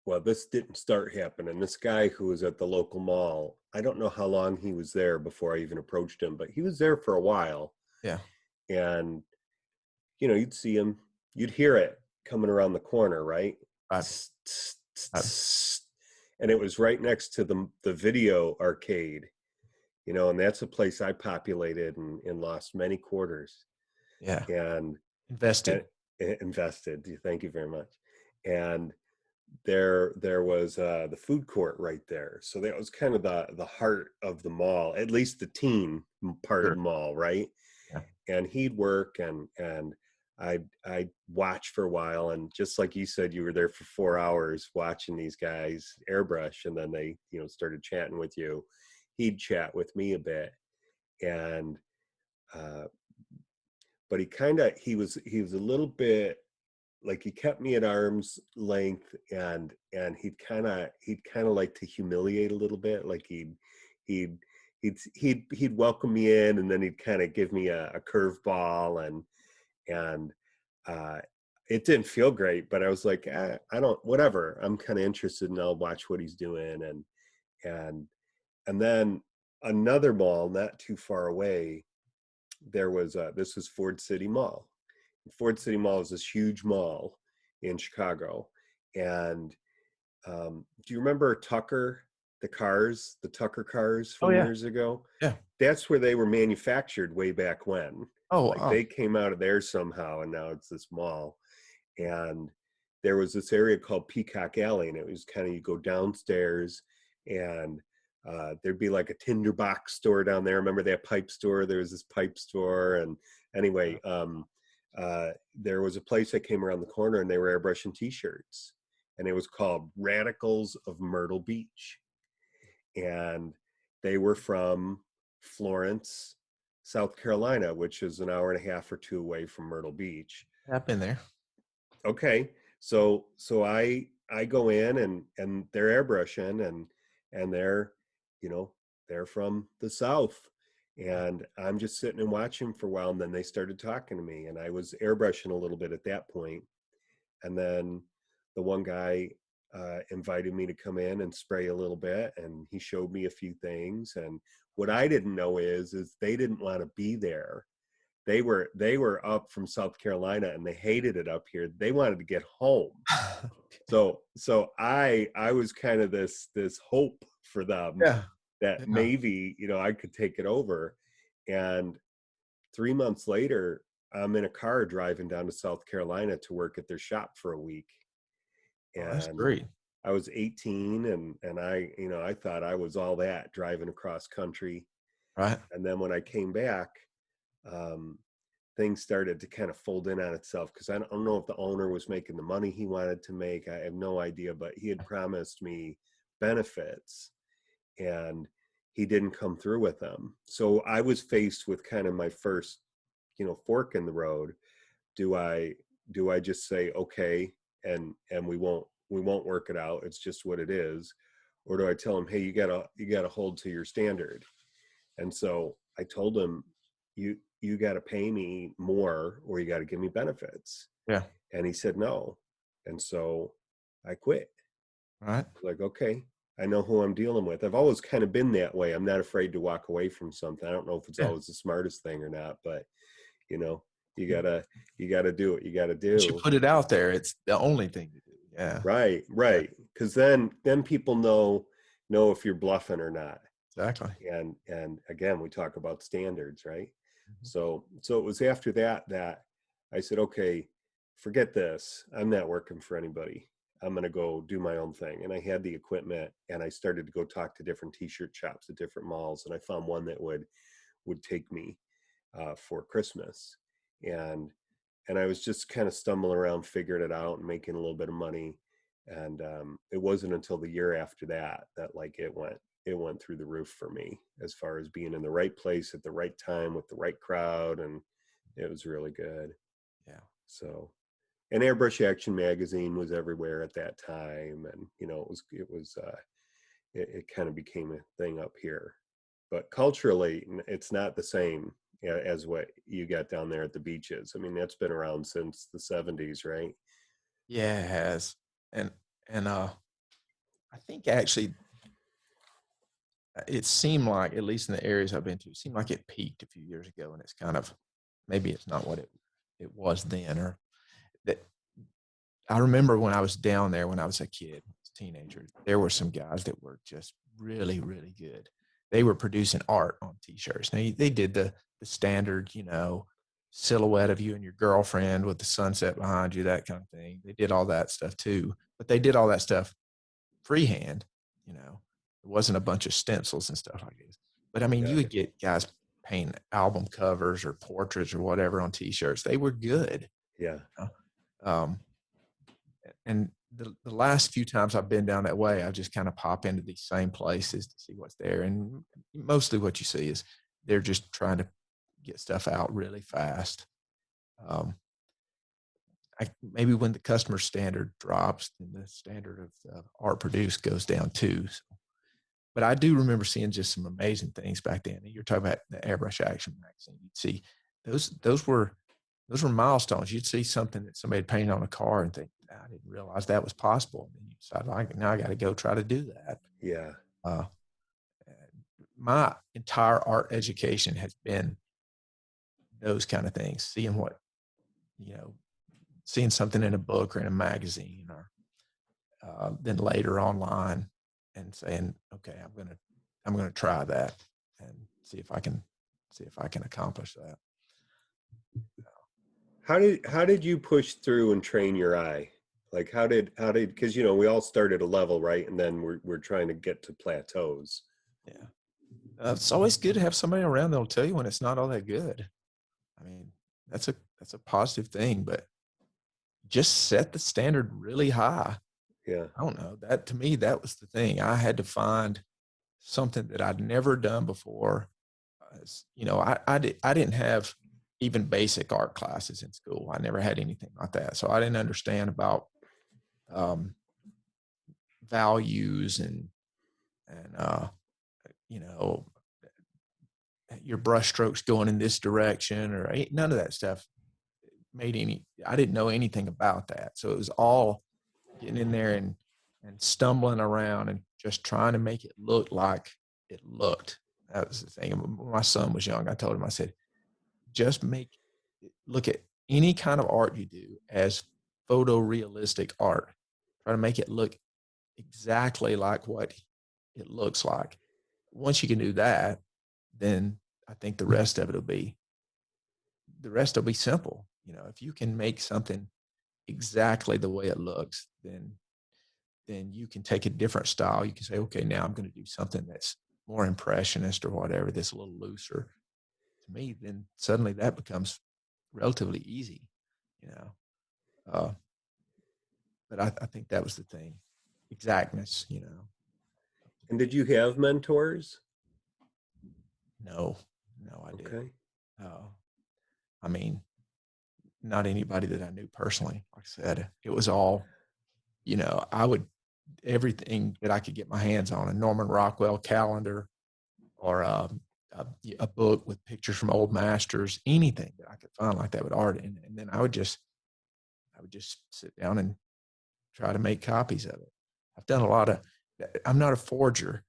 well, this didn't start happening. This guy who was at the local mall, I don't know how long he was there before I even approached him, but he was there for a while. Yeah. And you'd see him, you'd hear it coming around the corner, right? Right. Tss, tss, tss, Right. tss. And it was right next to the video arcade, and that's a place I populated and lost many quarters Yeah. and Invested. and invested. Thank you very much. And there was the food court right there, so that was kind of the heart of the mall, at least the teen part of Sure. the mall, right? Yeah. And he'd work, and I'd watch for a while, and just like you said, you were there for 4 hours watching these guys airbrush, and then they started chatting with you. He'd chat with me a bit, and uh, but he was a little bit like, he kept me at arm's length, and he'd kind of like to humiliate a little bit, like he'd he'd welcome me in, and then he'd kind of give me a curveball, and uh it didn't feel great, but I was like, I don't, whatever, I'm kind of interested, and I'll watch what he's doing. And and then another mall not too far away, there was this was Ford City Mall. Ford City Mall is this huge mall in Chicago. And do you remember the Tucker cars Oh from yeah. years ago? Yeah. That's where they were manufactured way back when. Oh, Like, they came out of there somehow, and now it's this mall. And there was this area called Peacock Alley, and it was kind of, you go downstairs, and there'd be like a tinderbox store down there. Remember that pipe store? There was this pipe store, and anyway, there was a place that came around the corner, and they were airbrushing T-shirts, and it was called Radicals of Myrtle Beach, and they were from Florence, South Carolina, which is an hour and a half or two away from Myrtle Beach. I've been there. Okay, so I go in, and they're airbrushing, and you know they're from the South, and I'm just sitting and watching for a while, and then they started talking to me, and I was airbrushing a little bit at that point. And then the one guy invited me to come in and spray a little bit, and he showed me a few things. And what I didn't know is they didn't want to be there. They were up from South Carolina, and they hated it up here. They wanted to get home. So I was kind of this hope for them, Yeah. that Yeah. maybe I could take it over. And 3 months later, I'm in a car driving down to South Carolina to work at their shop for a week. Oh, that's And great. I was 18, and I thought I was all that, driving across country. Right. And then when I came back, um, things started to kind of fold in on itself, because I don't know if the owner was making the money he wanted to make. I have no idea, but he had promised me benefits, and he didn't come through with them. So I was faced with kind of my first, fork in the road. Do I just say okay, and we won't work it out, it's just what it is, or do I tell them, hey, you gotta hold to your standard? And so I told him, you gotta pay me more or you gotta give me benefits. Yeah. And he said no. And so I quit. Right. Like, okay, I know who I'm dealing with. I've always kind of been that way. I'm not afraid to walk away from something. I don't know if it's Yeah. always the smartest thing or not, but you know, you gotta do what you gotta Once you do. put it out there, it's the only thing to do. Yeah. Right, Yeah. right. Because then people know if you're bluffing or not. Exactly. And again, we talk about standards, right? Mhm. So it was after that I said, okay, forget this. I'm not working for anybody. I'm going to go do my own thing. And I had the equipment, and I started to go talk to different t-shirt shops at different malls, and I found one that would take me for Christmas. And I was just kind of stumbling around, figuring it out and making a little bit of money. And it wasn't until the year after that like it went through the roof for me, as far as being in the right place at the right time with the right crowd, and it was really good. Yeah. So, and Airbrush Action magazine was everywhere at that time, and it kind of became a thing up here. But culturally, it's not the same as what you got down there at the beaches. I mean, that's been around since the 70s, right? Yeah, it has. And I think actually it seemed like, at least in the areas I've been to, it seemed like it peaked a few years ago, and it's kind of, maybe it's not what it was then, or that. I remember when I was down there when I was a kid, a teenager, there were some guys that were just really, really good. They were producing art on t-shirts. Now they did the standard, silhouette of you and your girlfriend with the sunset behind you, that kind of thing. They did all that stuff too, but they did all that stuff freehand. It wasn't a bunch of stencils and stuff like this. But I mean, Yeah, you would get guys painting album covers or portraits or whatever on t-shirts. They were good. yeah, Um, and the last few times I've been down that way, I just kind of pop into these same places to see what's there. And mostly what you see is they're just trying to get stuff out really fast. Um, Maybe when the customer standard drops, then the standard of the art produced goes down too. So, but I do remember seeing just some amazing things back then. You're talking about the Airbrush Action magazine. You'd see those were milestones. You'd see something that somebody had painted on a car and think, I didn't realize that was possible. And you decide, now I got to go try to do that. yeah. Uh, my entire art education has been those kind of things, you know, seeing something in a book or in a magazine, or then later online, and saying, okay, I'm gonna try that and see if I can accomplish that. How did you push through and train your eye? Like how did because we all start at a level, right? And then we're trying to get to plateaus. Yeah, it's always good to have somebody around that'll tell you when it's not all that good. I mean, that's a positive thing, but just set the standard really high. Yeah, I don't know, that to me, that was the thing. I had to find something that I'd never done before. I didn't have even basic art classes in school. I never had anything like that, so I didn't understand about um, values and you know your brush strokes going in this direction, or none of that stuff made any. I didn't know anything about that, so it was all getting in there and stumbling around and just trying to make it look like it looked. That was the thing. When my son was young, I told him, I said, just look at any kind of art you do as photorealistic art. Try to make it look exactly like what it looks like. Once you can do that, then I think the rest will be simple. If you can make something exactly the way it looks, then you can take a different style. You can say, okay, now I'm going to do something that's more impressionist or whatever, that's a little looser. To me, then suddenly that becomes relatively easy, you know. Uh, but I think that was the thing, exactness. and did you have mentors? No, no, I didn't. Okay. Uh, I mean, not anybody that I knew personally. Like I said, it was all, I would, everything that I could get my hands on, a Norman Rockwell calendar or a book with pictures from old masters, anything that I could find like that with art in it. And then I would just sit down and try to make copies of it. I've done a lot of, I'm not a forger,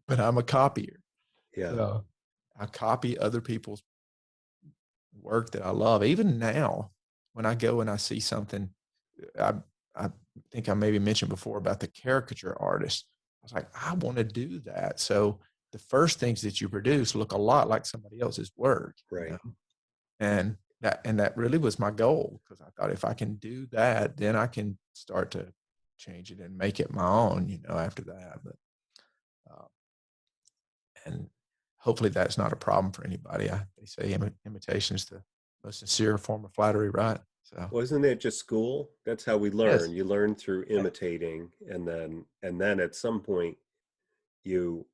but I'm a copier. Yeah. So I copy other people's work that I love. Even now, when I go and I see something, I, I think I maybe mentioned before about the caricature artist. I was like, I want to do that. So the first things that you produce look a lot like somebody else's work, Right. and that really was my goal, because I thought if I can do that, then I can start to change it and make it my own, after that. But uh, and hopefully that's not a problem for anybody. They say imitation is the most sincere form of flattery, right? So Wasn't it just school? That's how we learn. yes, You learn through imitating, and then at some point you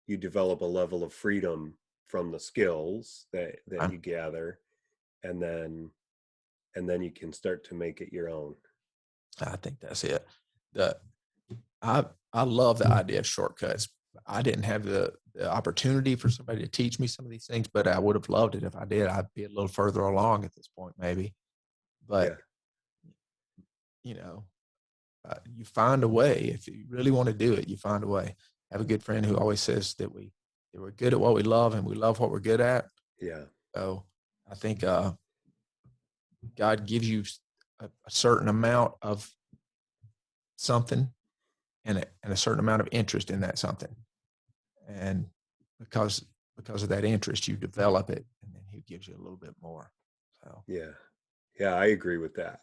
you develop a level of freedom from the skills that you gather, and then you can start to make it your own. I think that's it. The I love the idea of shortcuts. I didn't have the opportunity for somebody to teach me some of these things, but I would have loved it if I did. I'd be a little further along at this point, maybe. Yeah. But you know, you find a way. If you really want to do it, you find a way. I have a good friend who always says that we're good at what we love and we love what we're good at. Yeah. So I think God gives you a certain amount of something and a certain amount of interest in that something, and because of that interest, you develop it, and then He gives you a little bit more. So Yeah. Yeah, I agree with that.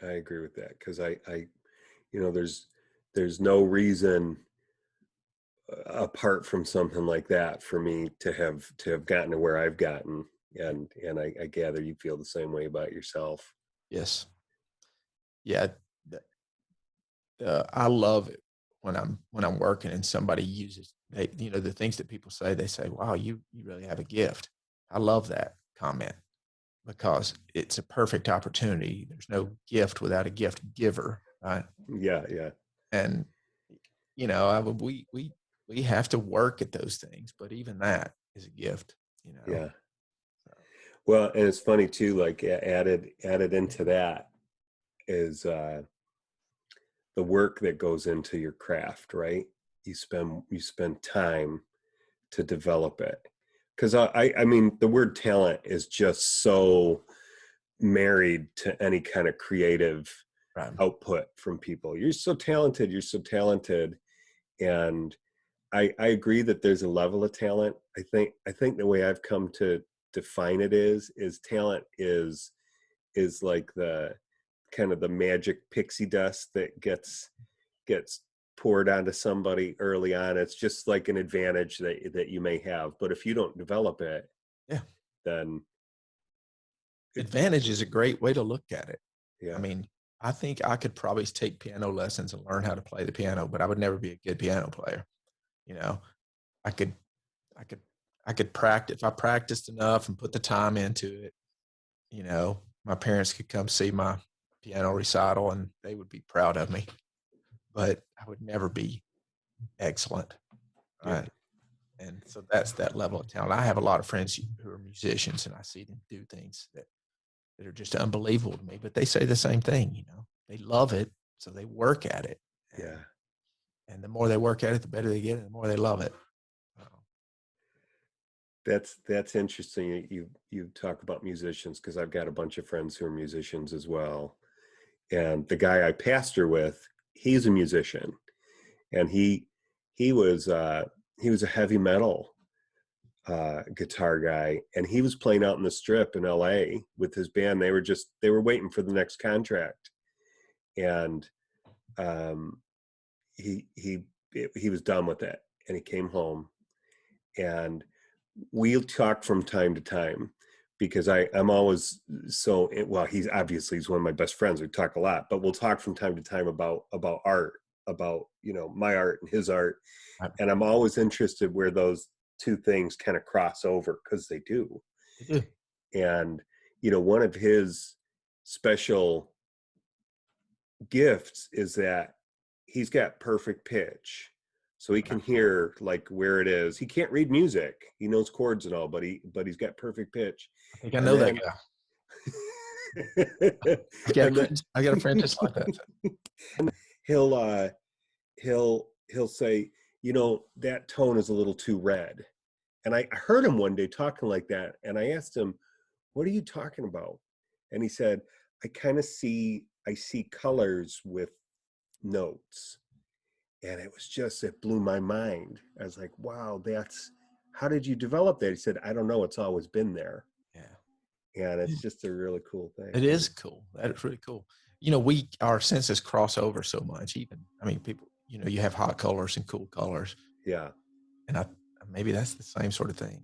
I agree with that because there's no reason apart from something like that for me to have gotten to where I've gotten, and I gather you feel the same way about yourself. yes, yeah, I love it when I'm working and somebody uses the things that people say. They say, "Wow, you really have a gift." I love that comment because it's a perfect opportunity. There's no gift without a gift giver, right? Yeah, yeah, And we have to work at those things, but even that is a gift, you know. yeah. So, Well, and it's funny too, like added into that is the work that goes into your craft, right? You spend time to develop it. Because I mean, the word talent is just so married to any kind of creative right. output from people. You're so talented. You're so talented, and I agree that there's a level of talent. I think the way I've come to define it is talent is like the kind of the magic pixie dust that gets poured onto somebody early on. It's just like an advantage that you may have, but if you don't develop it, Yeah. then Advantage is a great way to look at it. I yeah, mean, I think I could probably take piano lessons and learn how to play the piano, but I would never be a good piano player. You know, I could, I could, I could practice if I practiced enough and put the time into it. My parents could come see my piano recital and they would be proud of me, but I would never be excellent. yeah, Right. And so that's that level of talent. I have a lot of friends who are musicians and I see them do things that are just unbelievable to me, but they say the same thing, they love it. So they work at it. yeah. And the more they work at it, the better they get, and the more they love it. That's interesting. You talk about musicians because I've got a bunch of friends who are musicians as well. And the guy I pastor with, he's a musician, and he was a heavy metal guitar guy, and he was playing out in the Strip in L.A. with his band. They were waiting for the next contract, and um, he he was done with it, and he came home, and we'll talk from time to time because I'm always so well. He's one of my best friends. We talk a lot, but we'll talk from time to time about art, about my art and his art, Right. and I'm always interested where those two things kind of cross over because they do. They do. And, one of his special gifts is that he's got perfect pitch. So he can hear like where it is. He can't read music. He knows chords and all, but he's got perfect pitch. I think I And know that then guy. and then I got a friend just like that. he'll he'll say, that tone is a little too red. And I heard him one day talking like that, and I asked him, what are you talking about? And he said, I see colors with notes. And it blew my mind. I was like, wow, how did you develop that? He said, I don't know, it's always been there. Yeah. And it's just a really cool thing. It is cool. That is really cool. Our senses cross over so much. Even, people, you have hot colors and cool colors. Yeah. And maybe that's the same sort of thing.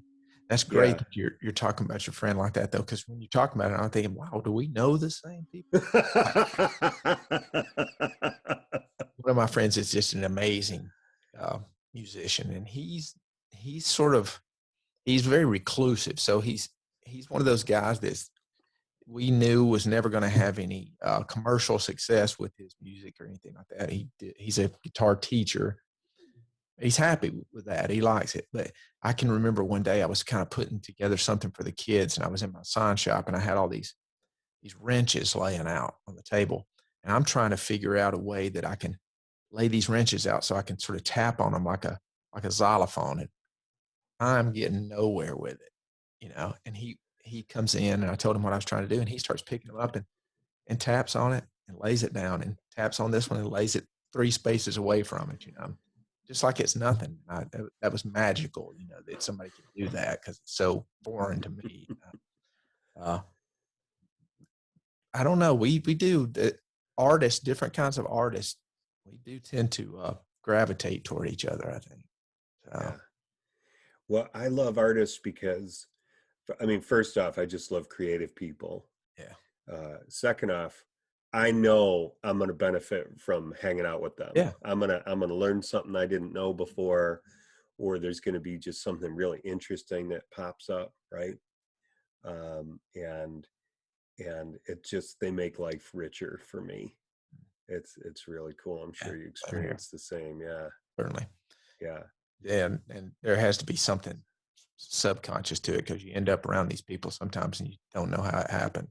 That's great Yeah. that you're talking about your friend like that, though, because when you're talking about it, I'm thinking, wow, do we know the same people? One of my friends is just an amazing musician, and he's very reclusive. So he's one of those guys that we knew was never going to have any commercial success with his music or anything like that. He's a guitar teacher. He's happy with that. He likes it. But I can remember one day I was kind of putting together something for the kids, and I was in my sign shop, and I had all these wrenches laying out on the table, and I'm trying to figure out a way that I can lay these wrenches out so I can sort of tap on them like a xylophone, and I'm getting nowhere with it, And he comes in, and I told him what I was trying to do, and he starts picking them up and taps on it and lays it down, and taps on this one and lays it 3 spaces away from it, just like it's nothing. That was magical, that somebody could do that, because it's so foreign to me. I don't know. We do the artists, different kinds of artists. We do tend to gravitate toward each other, I think. So. Yeah. Well, I love artists because, first off, I just love creative people. Yeah. Second off, I know I'm going to benefit from hanging out with them. Yeah. I'm going to learn something I didn't know before, or there's going to be just something really interesting that pops up. Right. And they make life richer for me. It's really cool. I'm sure you experience the same. Yeah. Certainly. Yeah. And there has to be something subconscious to it, because you end up around these people sometimes and you don't know how it happened.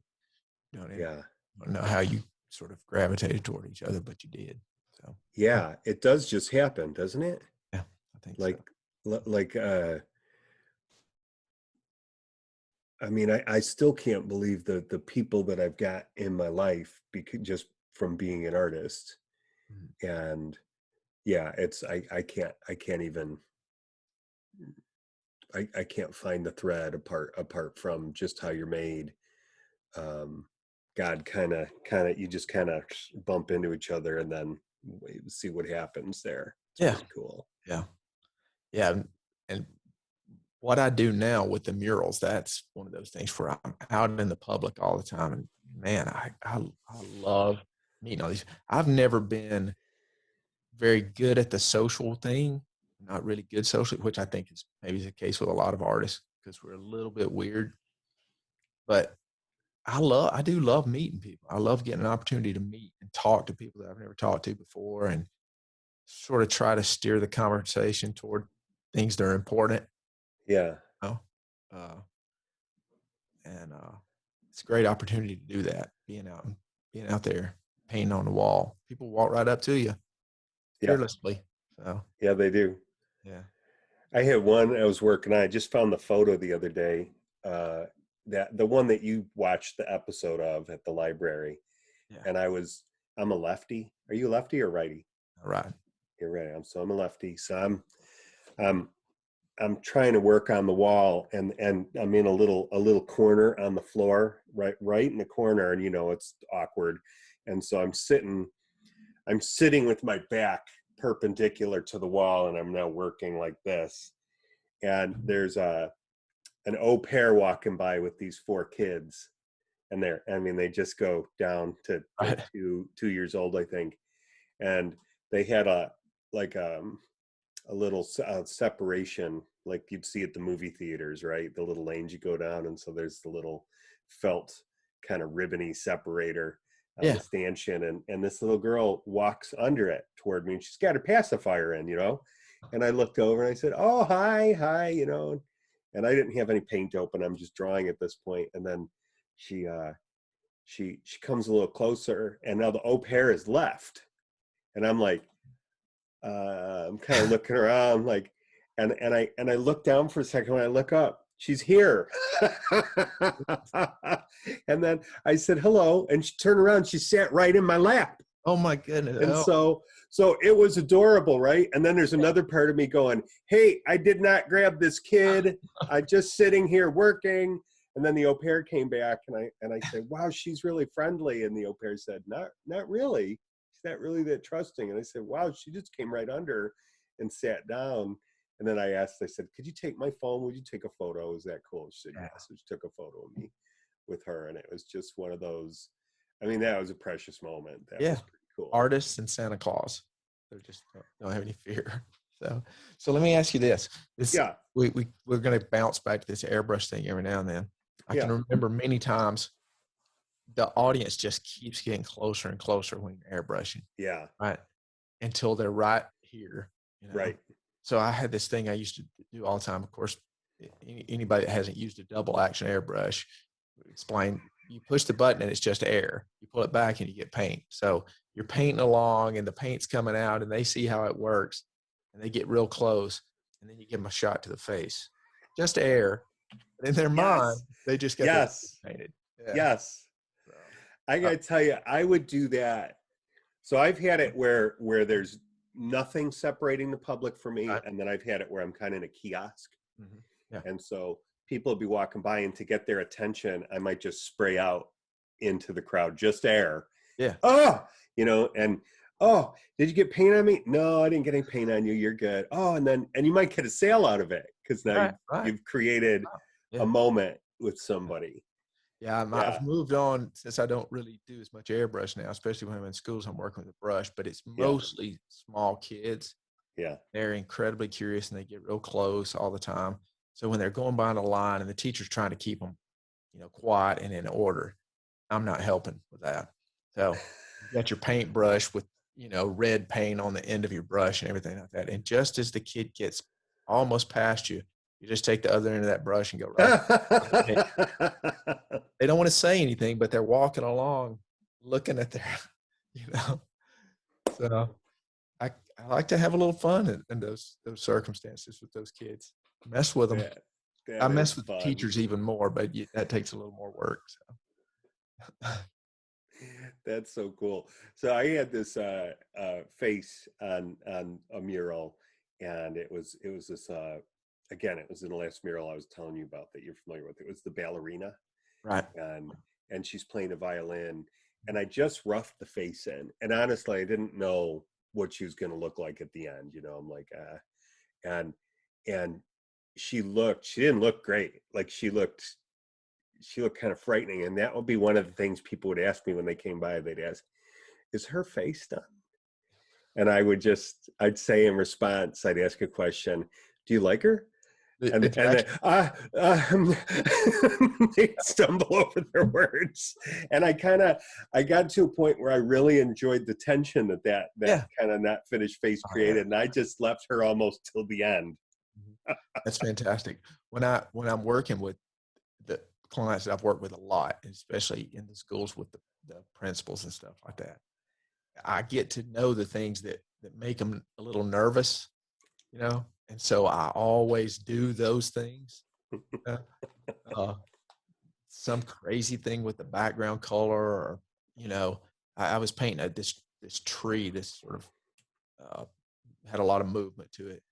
You don't know how you sort of gravitated toward each other, but you did. So yeah, it does just happen, doesn't it? Yeah, I think I still can't believe the people that I've got in my life just from being an artist. Mm-hmm. And yeah, I can't even I can't find the thread apart from just how you're made. God kind of you just kind of bump into each other and then see what happens there. It's pretty cool. Yeah. And what I do now with the murals, that's one of those things where I'm out in the public all the time, and man, I love meeting all these. I've never been very good at the social thing, not really good socially, which I think is maybe the case with a lot of artists, because we're a little bit weird. But I do love meeting people. I love getting an opportunity to meet and talk to people that I've never talked to before, and sort of try to steer the conversation toward things that are important. Yeah. And it's a great opportunity to do that. Being out there, painting on the wall. People walk right up to you fearlessly. So. Yeah, they do. Yeah. I had one I was working on. I just found the photo the other day. That the one that you watched the episode of at the library. Yeah. And I'm a lefty. Are you a lefty or righty? Right. You're right. I'm a lefty. So I'm trying to work on the wall, and I'm in a little corner on the floor, right in the corner, and it's awkward. And so I'm sitting with my back perpendicular to the wall, and I'm now working like this. And there's an au pair walking by with these 4 kids, and they just go down to like 2 years old, I think. And they had a little separation like you'd see at the movie theaters, right? The little lanes you go down, and so there's the little felt kind of ribbony separator on Yeah. the stanchion, and this little girl walks under it toward me, and she's got her pacifier in, and I looked over and I said, "Oh, hi, and I didn't have any paint open. I'm just drawing at this point, and then she comes a little closer, and now the au pair is left, and I'm like, I'm kind of looking around, like, and I look down for a second. When I look up, she's here. And then I said hello, and she turned around. She sat right in my lap. Oh my goodness. And Oh. so it was adorable, right? And then there's another part of me going, "Hey, I did not grab this kid. I'm just sitting here working." And then the au pair came back, and I said, "Wow, she's really friendly." And the au pair said, "Not really. She's not really that trusting." And I said, "Wow, she just came right under and sat down." And then I said, "Could you take my phone? Would you take a photo? Is that cool?" She said, "Yes." So she took a photo of me with her, and it was just one of those. I mean, that was a precious moment. That was pretty cool. Artists and Santa Claus, they just don't have any fear. So let me ask you this. We're going to bounce back to this airbrush thing every now and then. I can remember many times the audience just keeps getting closer and closer when you're airbrushing. Yeah. Right. Until they're right here. Right. So I had this thing I used to do all the time. Of course, anybody that hasn't used a double action airbrush, explain, you push the button and it's just air. You pull it back and you get paint. So you're painting along and the paint's coming out and they see how it works and they get real close and then you give them a shot to the face. Just air. But in their mind, they just got painted. Yeah. Yes. So, I got to tell you, I would do that. So I've had it where there's nothing separating the public from me, and then I've had it where I'm kind of in a kiosk. Mm-hmm. Yeah. And so people will be walking by, and to get their attention, I might just spray out into the crowd, just air. Yeah. Oh, and oh, did you get paint on me? No, I didn't get any paint on you. You're good. Oh, and you might get a sale out of it because now you've created a moment with somebody. Yeah, I've moved on since I don't really do as much airbrush now, especially when I'm in schools. I'm working with a brush, but it's mostly small kids. Yeah. They're incredibly curious and they get real close all the time. So when they're going by the line and the teacher's trying to keep them, quiet and in order, I'm not helping with that. So you got your paintbrush with, red paint on the end of your brush and everything like that. And just as the kid gets almost past you, you just take the other end of that brush and go right. They don't want to say anything, but they're walking along, looking at their, So I like to have a little fun in those circumstances with those kids. Mess with them. I mess with teachers even more, but that takes a little more work. So. That's so cool. So I had this face on a mural, and it was this again, it was in the last mural I was telling you about that you're familiar with. It was the ballerina, right? And she's playing a violin, and I just roughed the face in, and honestly, I didn't know what she was going to look like at the end. I'm like, and she didn't look great. Like she looked kind of frightening, and that would be one of the things people would ask me when they came by. They'd ask, "Is her face done?" And I'd say in response, I'd ask a question, "Do you like her?" And then they stumble over their words. And I got to a point where I really enjoyed the tension that kind of not finished face created. And I just left her almost till the end. That's fantastic. When I'm working with the clients that I've worked with a lot, especially in the schools with the principals and stuff like that, I get to know the things that make them a little nervous, and so I always do those things. Some crazy thing with the background color, or I was painting this tree, this sort of had a lot of movement to it,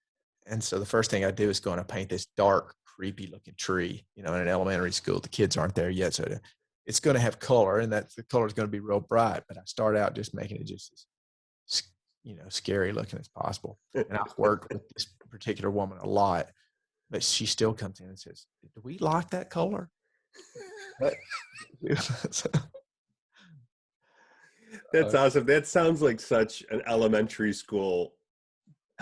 and so the first thing I do is go and I paint this dark, creepy looking tree. In an elementary school, the kids aren't there yet, so it's going to have color, and the color is going to be real bright. But I start out just making it just as scary looking as possible. And I've worked with this particular woman a lot, but she still comes in and says, "Do we like that color?" That's awesome. That sounds like such an elementary school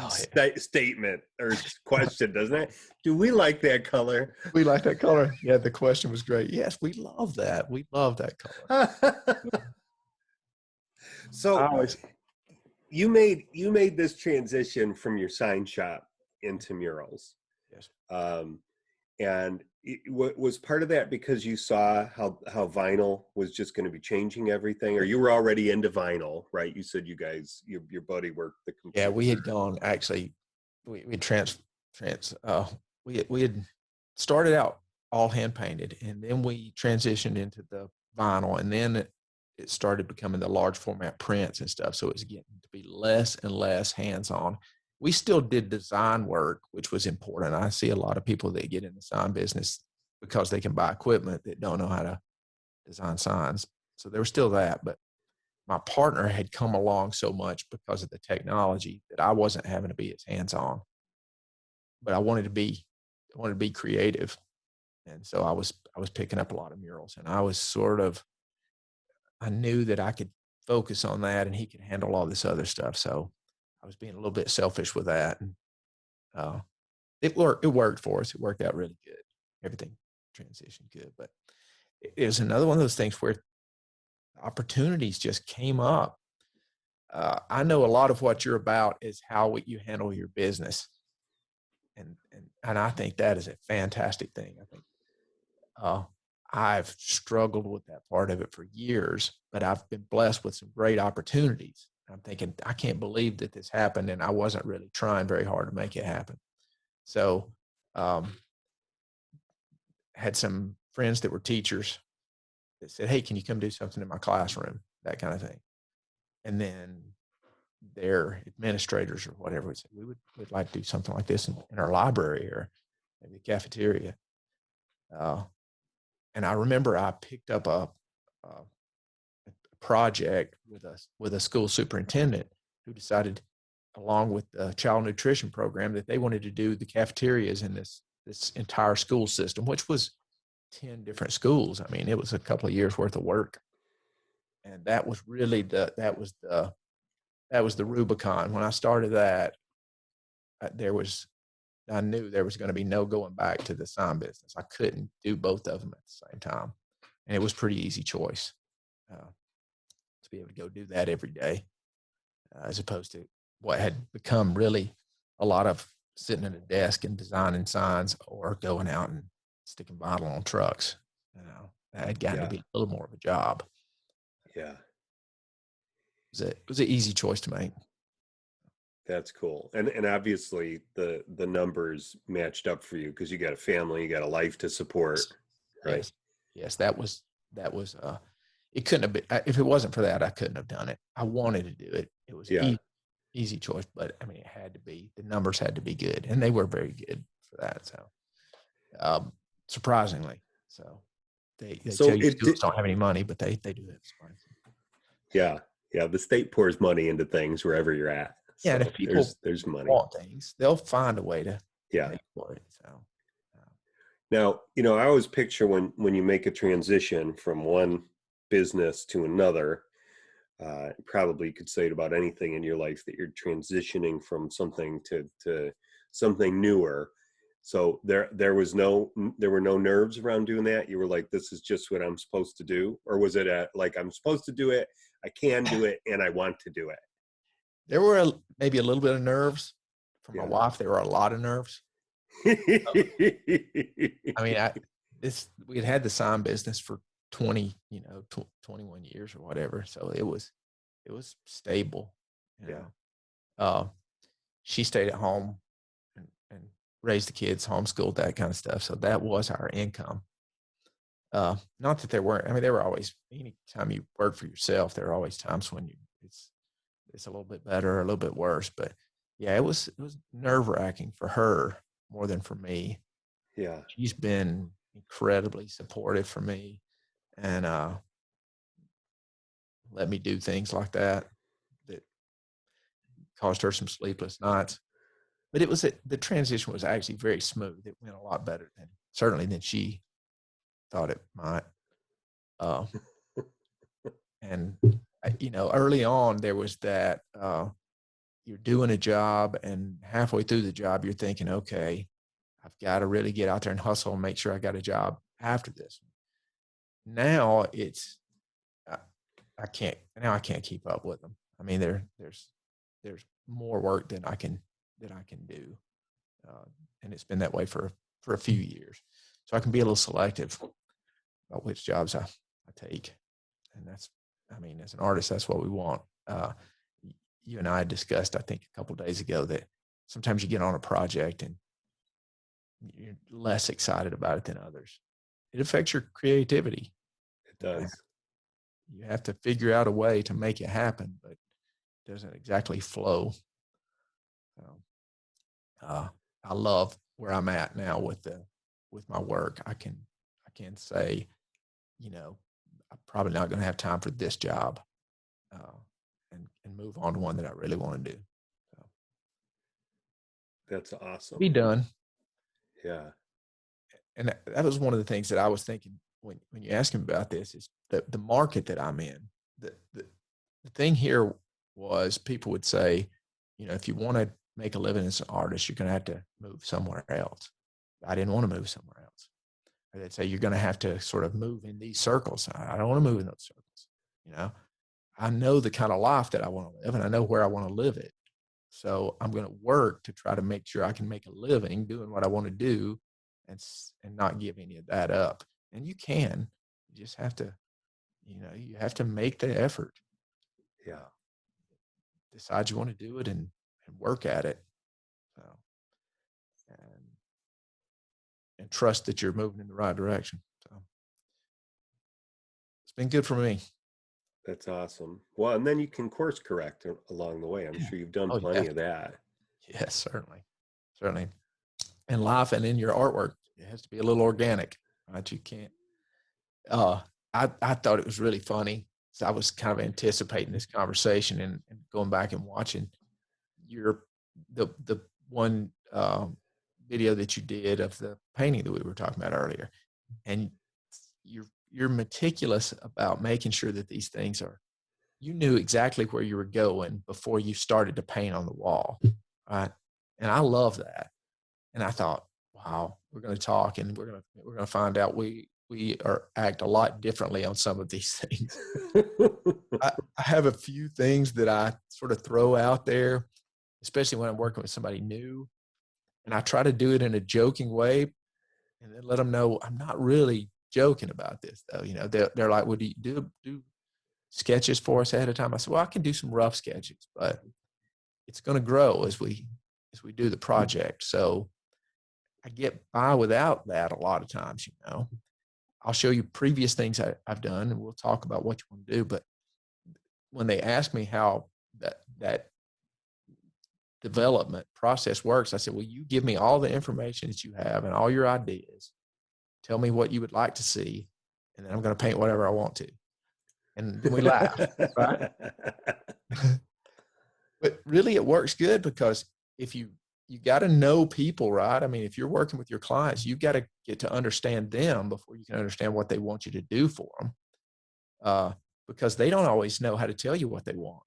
Oh, statement or question, doesn't it? Do we like that color? we like that color. Yeah, the question was great. Yes, we love that. We love that color. I So always, you made this transition from your sign shop into murals. yes. Um, and was part of that because you saw how vinyl was just going to be changing everything, or you were already into vinyl, right? You said you guys, your buddy worked the Yeah, computer. we had gone actually. We we had started out all hand painted, and then we transitioned into the vinyl, and then it started becoming the large format prints and stuff. So it was getting to be less and less hands on. We still did design work, which was important. I see a lot of people that get in the sign business because they can buy equipment that don't know how to design signs. So there was still that, but my partner had come along so much because of the technology that I wasn't having to be as hands on, but I wanted to be creative. And so I was picking up a lot of murals, and I knew that I could focus on that and he could handle all this other stuff. So I was being a little bit selfish with that. And uh, it worked for us. It worked out really good. Everything transitioned good, but it was another one of those things where opportunities just came up. I know a lot of what you're about is how you handle your business, and I think that is a fantastic thing. I think uh, I've struggled with that part of it for years, but I've been blessed with some great opportunities. I'm thinking I can't believe that this happened, and I wasn't really trying very hard to make it happen. So, um, had some friends that were teachers that said, "Hey, can you come do something in my classroom?" That kind of thing, and then their administrators or whatever would say, we'd like to do something like this in our library or maybe the cafeteria. Uh, and I remember I picked up a project with a school superintendent who decided, along with the child nutrition program, that they wanted to do the cafeterias in this entire school system, which was 10 different schools. I mean, it was a couple of years worth of work. And that was really that was the Rubicon. When I started that, I knew there was going to be no going back to the sign business. I couldn't do both of them at the same time. And it was pretty easy choice to be able to go do that every day, as opposed to what had become really a lot of sitting at a desk and designing signs or going out and sticking vinyl on trucks. That had gotten to be a little more of a job. Yeah. It was an easy choice to make. That's cool. And obviously the numbers matched up for you because you got a family, you got a life to support, right? Yes, that was it couldn't have been, if it wasn't for that, I couldn't have done it. I wanted to do it. It was Yeah. easy choice, but I mean, it had to be, the numbers had to be good, and they were very good for that. So, surprisingly, so they So tell you schools don't have any money, but they do have some money. Yeah. Yeah. The state pours money into things wherever you're at. Yeah, So and if people there's money. want things, they'll find a way to Yeah. pay for it. So, Now, I always picture when you make a transition from one business to another, probably you could say it about anything in your life, that you're transitioning from something to something newer. So there were no nerves around doing that. You were like, this is just what I'm supposed to do, or was it like, I'm supposed to do it, I can do it, and I want to do it? there were maybe a little bit of nerves for my Yeah. wife. There were a lot of nerves. I mean, we had had the sign business for 21 years or whatever. So it was stable. You know. She stayed at home and raised the kids, homeschooled, that kind of stuff. So that was our income. Not that there weren't, I mean, there were always, anytime you work for yourself, there are always times when it's a little bit better or a little bit worse. But yeah, it was nerve wracking for her more than for me. Yeah. She's been incredibly supportive for me and let me do things like that caused her some sleepless nights. But the transition was actually very smooth. It went a lot better than she thought it might. And early on there was that you're doing a job, and halfway through the job, you're thinking, okay, I've got to really get out there and hustle and make sure I got a job after this. Now I can't keep up with them. I mean, there's more work than I can do, and it's been that way for a few years. So I can be a little selective about which jobs I take, and that's, I mean, as an artist, that's what we want. You and I discussed, I think, a couple of days ago that sometimes you get on a project and you're less excited about it than others. It affects your creativity. It does. You have to figure out a way to make it happen, but it doesn't exactly flow. So, I love where I'm at now with my work. I can say, I'm probably not going to have time for this job, and move on to one that I really want to do. So, that's awesome. Be done. Yeah. And that was one of the things that I was thinking when you asked me about this, is the market that I'm in. The thing here was, people would say, if you want to make a living as an artist, you're going to have to move somewhere else. I didn't want to move somewhere else. Or they'd say, you're going to have to sort of move in these circles. I don't want to move in those circles. I know the kind of life that I want to live, and I know where I want to live it. So I'm going to work to try to make sure I can make a living doing what I want to do, and not give any of that up. And you can. You just have to, you have to make the effort. Yeah. Decide you want to do it and work at it. So, and trust that you're moving in the right direction. So it's been good for me. That's awesome. Well, and then you can course correct along the way. I'm sure you've done plenty of that. Yes, certainly. In life and in your artwork, it has to be a little organic, right? You can't. I thought it was really funny. So I was kind of anticipating this conversation and going back and watching the one video that you did of the painting that we were talking about earlier, and you're meticulous about making sure that these things you knew exactly where you were going before you started to paint on the wall, right? And I love that. And I thought, wow, we're going to talk, and we're going to find out we act a lot differently on some of these things. I have a few things that I sort of throw out there, especially when I'm working with somebody new, and I try to do it in a joking way, and then let them know I'm not really joking about this, though. They're like, well, do you do sketches for us ahead of time? I said, well, I can do some rough sketches, but it's going to grow as we do the project. So I get by without that a lot of times. I'll show you previous things I've done, and we'll talk about what you want to do. But when they ask me how that development process works, I said, well, you give me all the information that you have and all your ideas. Tell me what you would like to see, and then I'm going to paint whatever I want to. And then we laugh, right? But really, it works good, because if you got to know people, right? I mean, if you're working with your clients, you got to get to understand them before you can understand what they want you to do for them, because they don't always know how to tell you what they want.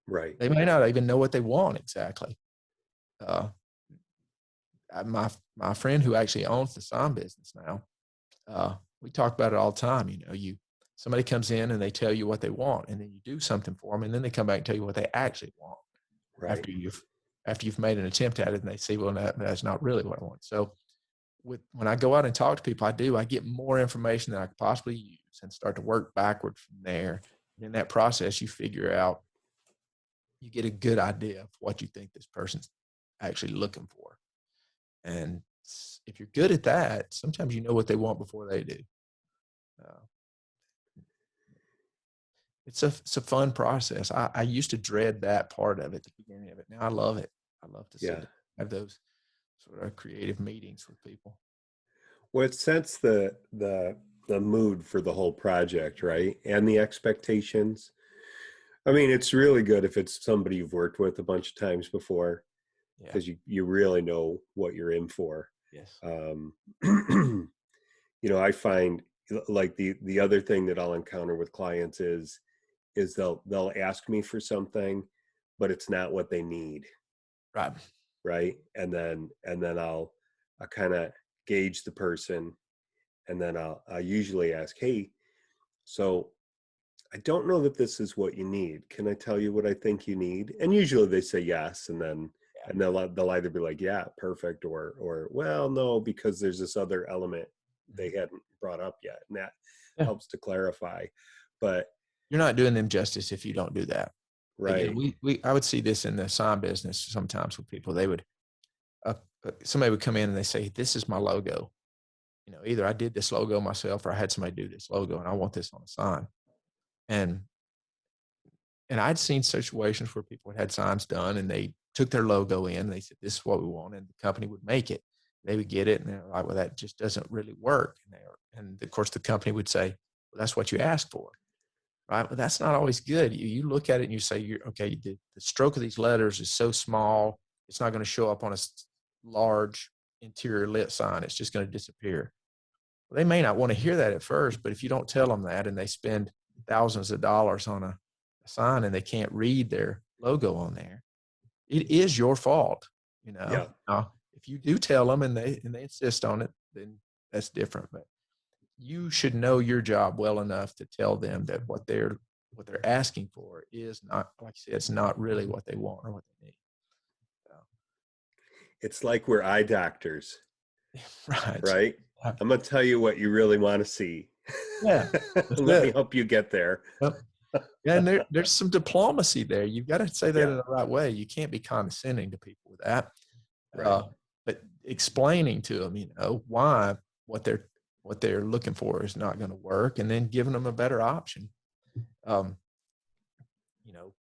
Right. They may not even know what they want exactly. My friend who actually owns the sign business now, we talk about it all the time. Somebody comes in and they tell you what they want, and then you do something for them, and then they come back and tell you what they actually want. Right. After you've made an attempt at it, and they say, well, that's not really what I want. So when I go out and talk to people, I get more information than I could possibly use, and start to work backward from there. And in that process, you get a good idea of what you think this person's actually looking for. And if you're good at that, sometimes you know what they want before they do. It's a fun process. I used to dread that part of it, the beginning of it. Now I love it. I love to have those sort of creative meetings with people. Well, it sets the mood for the whole project, right? And the expectations. I mean, it's really good if it's somebody you've worked with a bunch of times before, because you really know what you're in for. Yes. I find, like, the other thing that I'll encounter with clients is they'll ask me for something, but it's not what they need. Right. Right. And then I'll kind of gauge the person, and then I'll usually ask, hey, so I don't know that this is what you need. Can I tell you what I think you need? And usually they say yes, and then Yeah. and they'll either be like, yeah, perfect, or well, no, because there's this other element they hadn't brought up yet, and that Yeah. helps to clarify. But You're not doing them justice if you don't do that. right. Again, I would see this in the sign business sometimes with people. They would somebody would come in and they say, "This is my logo. You know, either I did this logo myself or I had somebody do this logo, and I want this on a sign." And I'd seen situations where people had signs done and they took their logo in and they said, "This is what we want," and the company would make it. They would get it and they're like, "Well, that just doesn't really work." And of course, the company would say, "Well, that's what you asked for." Right? But that's not always good. You look at it and you say, okay, the stroke of these letters is so small, it's not going to show up on a large interior lit sign. It's just going to disappear. Well, they may not want to hear that at first, but if you don't tell them that and they spend thousands of dollars on a sign and they can't read their logo on there, it is your fault. You know, Yeah. if you do tell them and they insist on it, then that's different. But you should know your job well enough to tell them that what they're asking for is not, like I said, it's not really what they want or what they need. So, It's like we're eye doctors, right. right? I'm gonna tell you what you really want to see. Yeah, that's Let me it. help you get there. Yep. Yeah, and there's some diplomacy there. You've got to say that Yeah. in the right way. You can't be condescending to people with that. Right. But explaining to them, you know, why what they're looking for is not going to work, and then giving them a better option. You know,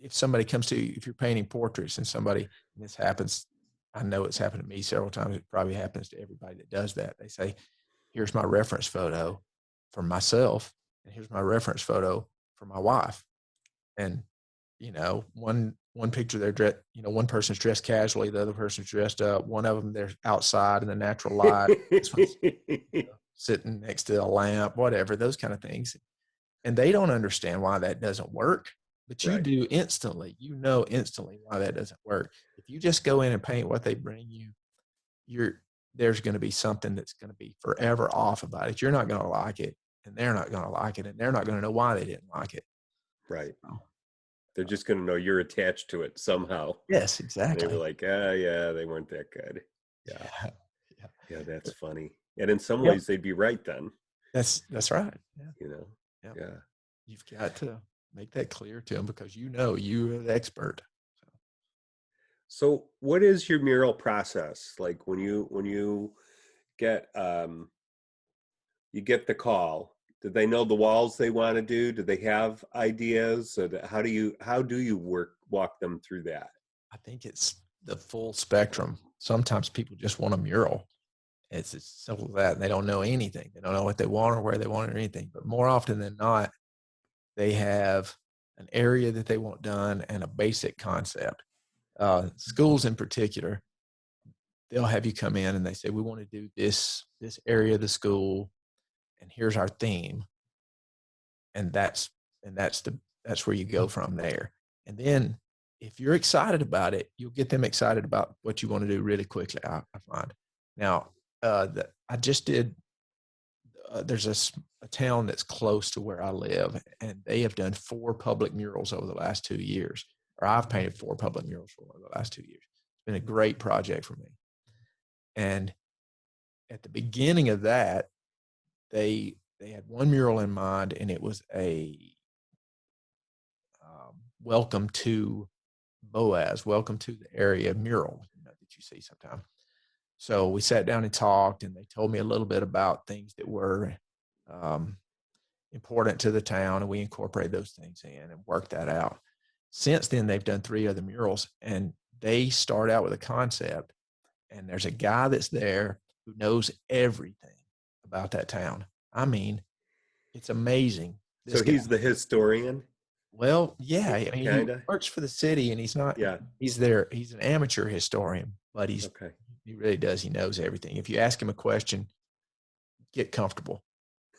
if somebody comes to you, if you're painting portraits and somebody, and this happens, I know it's happened to me several times. It probably happens to everybody that does that. They say, "Here's my reference photo for myself, and here's my reference photo for my wife." And you know, one picture they're dressed, you know, one person's dressed casually, the other person's dressed up. One of them they're outside in the natural light. This one's, you know, sitting next to a lamp, whatever, those kind of things. And they don't understand why that doesn't work, but you Right. do instantly. You know instantly why that doesn't work. If you just go in and paint what they bring you, there's going to be something that's going to be forever off about it. You're not going to like it, and they're not going to like it, and they're not going to know why they didn't like it. Right. So, They're just gonna know you're attached to it somehow. yes, And exactly. they were like, yeah, they weren't that good. Yeah. Yeah, yeah, Yeah, that's funny. And in some yep. ways they'd be right then, That's right. Yeah, you know. yeah. Yeah. You've got to make that clear to them because you know you're the expert. So what is your mural process? Like when you get you get the call, do they know the walls they want to do? Do they have ideas? Or how do you walk them through that? I think it's the full spectrum. Sometimes people just want a mural. It's as simple as that. They don't know anything. They don't know what they want or where they want it or anything. But more often than not, they have an area that they want done and a basic concept. Schools in particular, they'll have you come in and they say, "We want to do this area of the school, and here's our theme." And that's where you go from there. And then if you're excited about it, you'll get them excited about what you want to do really quickly. I find now I just did. There's a town that's close to where I live, and they have done 4 public murals over the last 2 years, or I've painted 4 public murals for the last 2 years. It's been a great project for me. And at the beginning of that, they had one mural in mind, and it was a welcome to Boaz, welcome to the area mural, you know, that you see sometimes. So we sat down and talked, and they told me a little bit about things that were important to the town, and we incorporate those things in and work that out. Since then, they've done 3 other murals, and they start out with a concept, and there's a guy that's there who knows everything about that town. I mean, it's amazing. This So guy. he's the historian, Well, yeah. I mean, he kind of? works for the city, and he's not. Yeah. He's there. He's an amateur historian, but Okay. he really does. He knows everything. If you ask him a question, get comfortable.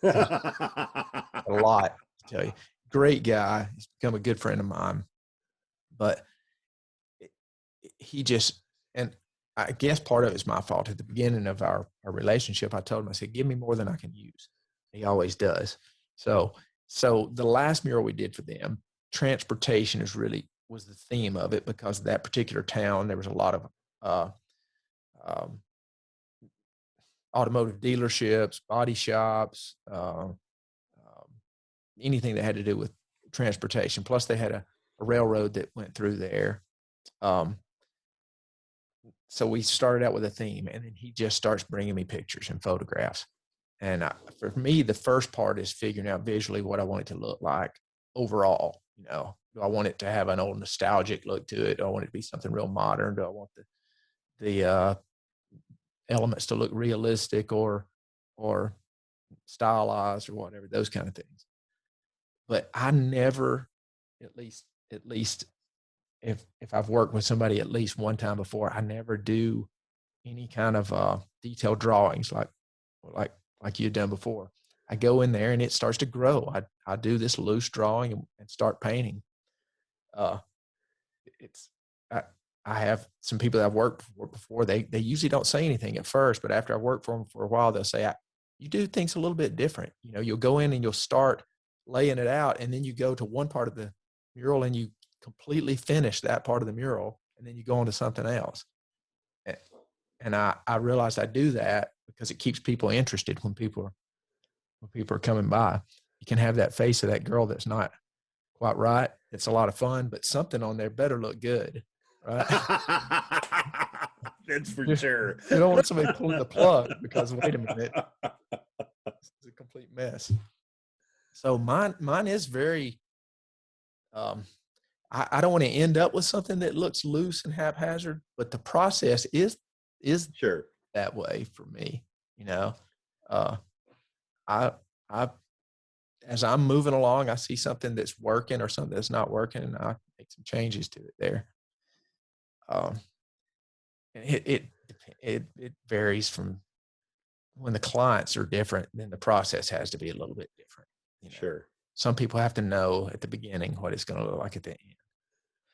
A lot to tell you. great guy. He's become a good friend of mine, but he just, and I guess part of it is my fault. At the beginning of our relationship, I told him, I said, give me more than I can use. He always does. So the last mural we did for them, transportation was the theme of it, because of that particular town. There was a lot of um, automotive dealerships, body shops, anything that had to do with transportation. Plus, they had a railroad that went through there. So we started out with a theme, and then he just starts bringing me pictures and photographs. And for me, the first part is figuring out visually what I want it to look like overall. Do I want it to have an old nostalgic look to it? Do I want it to be something real modern? Do I want the elements to look realistic or stylized or whatever, those kind of things? But I never, at least if I've worked with somebody at least one time before, I never do any kind of detailed drawings like you'd done before. I go in there and it starts to grow. I do this loose drawing and start painting. I have some people that I've worked for before. They usually don't say anything at first, but after I work for them for a while, they'll say, you do things a little bit different. You'll go in and you'll start laying it out, and then you go to one part of the mural and you completely finish that part of the mural, and then you go on to something else. And I realized I do that because it keeps people interested when people are coming by. You can have that face of that girl that's not quite right. It's a lot of fun, but something on there better look good, right? That's for sure. You don't want somebody pulling the plug because, wait a minute, it's a complete mess. So mine is very, I don't want to end up with something that looks loose and haphazard, but the process is sure that way for me. I as I'm moving along, I see something that's working or something that's not working, and I make some changes to it there. It varies from when the clients are different, then the process has to be a little bit different. Sure. Some people have to know at the beginning what it's going to look like at the end.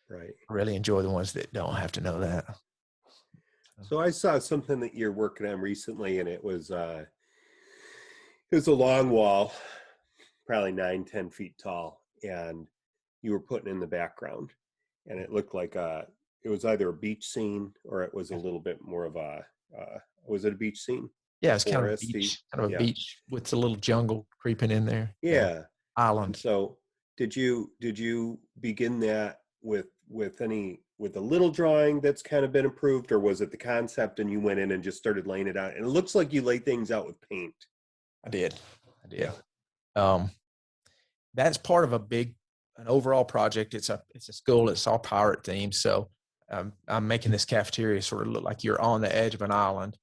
Right. I really enjoy the ones that don't have to know that. So I saw something that you're working on recently, and it was a long wall, probably 9-10 feet tall, and you were putting in the background, and it looked like it was either a beach scene or it was a little bit more of a was it a beach scene? Yeah, it's kind of a beach with a little jungle creeping in there. Yeah. Island. And so did you begin that with a little drawing that's kind of been improved, or was it the concept and you went in and just started laying it out? And it looks like you lay things out with paint. I did. That's part of an overall project. It's a school. It's all pirate themed. So I'm making this cafeteria sort of look like you're on the edge of an island,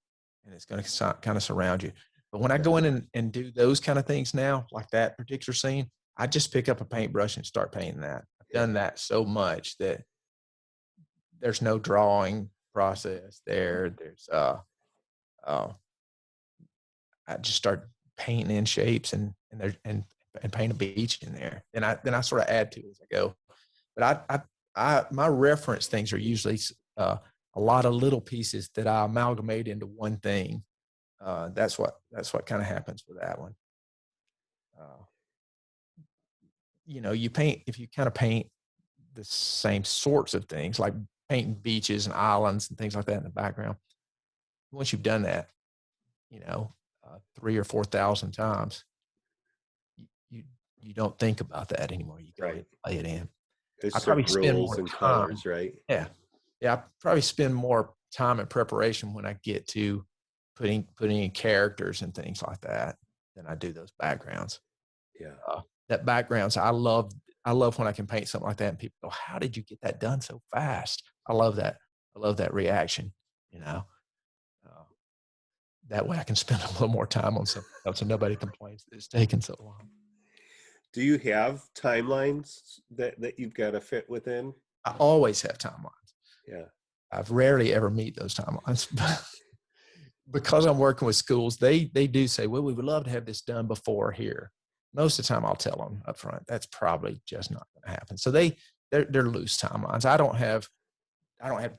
and it's going to kind of surround you. But when I go in and do those kind of things now, like that particular scene, I just pick up a paintbrush and start painting that. I've done that so much that there's no drawing process there. There's I just start painting in shapes and paint a beach in there. Then I sort of add to it as I go. But my reference things are usually a lot of little pieces that I amalgamate into one thing. That's what kind of happens with that one. You paint, if you kind of paint the same sorts of things, like painting beaches and islands and things like that in the background. Once you've done that, 3,000 or 4,000 times, you don't think about that anymore. You go and lay it in. There's I probably spend more and time, colors, right? Yeah. I probably spend more time in preparation when I get to putting in characters and things like that than I do those backgrounds. Yeah. That backgrounds, I love when I can paint something like that and people go, how did you get that done so fast? I love that. I love that reaction, that way I can spend a little more time on something else and nobody complains that it's taken so long. Do you have timelines that you've got to fit within? I always have timelines. Yeah. I've rarely ever meet those timelines. Because I'm working with schools, they do say, well, we would love to have this done before here. most of the time I'll tell them up front, that's probably just not going to happen. So they're loose timelines. I don't have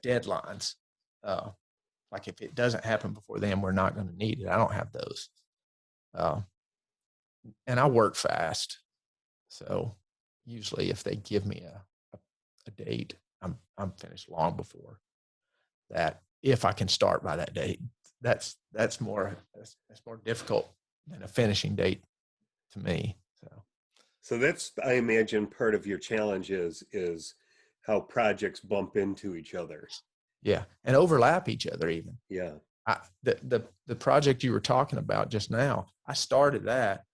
deadlines. Like if it doesn't happen before then, we're not going to need it. I don't have those. And I work fast. So usually if they give me a date, I'm finished long before that. If I can start by that date, that's more difficult than a finishing date to me. So that's, I imagine, part of your challenge is how projects bump into each other. Yeah, and overlap each other even. Yeah. The project you were talking about just now, I started that,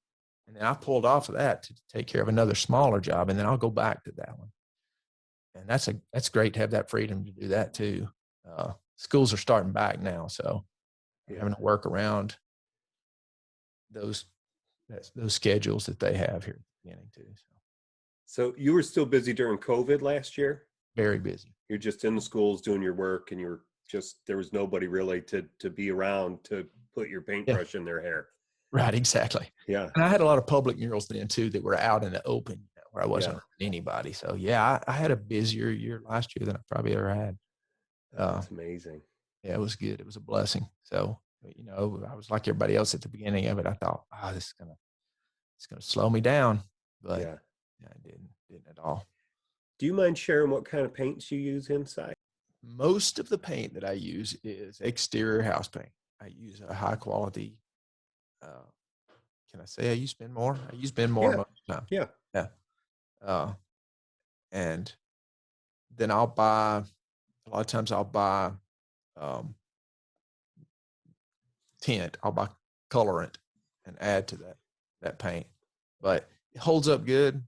and then I pulled off of that to take care of another smaller job, and then I'll go back to that one. And that's great to have that freedom to do that too. Schools are starting back now, so I'm having to work around those schedules that they have here at the beginning too. So you were still busy during COVID last year? Very busy. You're just in the schools doing your work, and there was nobody really to be around to put your paintbrush in their hair. Right, exactly. Yeah. And I had a lot of public murals then too that were out in the open, where I wasn't around anybody. So yeah, I had a busier year last year than I probably ever had. That's amazing. Yeah, it was good. It was a blessing. So, I was like everybody else at the beginning of it. I thought, it's gonna slow me down, but yeah, it didn't at all. Do you mind sharing what kind of paints you use inside? Most of the paint that I use is exterior house paint. I use a high quality. Can I say I use Ben Moore? I use Ben Moore most of the time. Yeah. And then I'll buy. A lot of times I'll buy tint. I'll buy colorant and add to that paint. But it holds up good.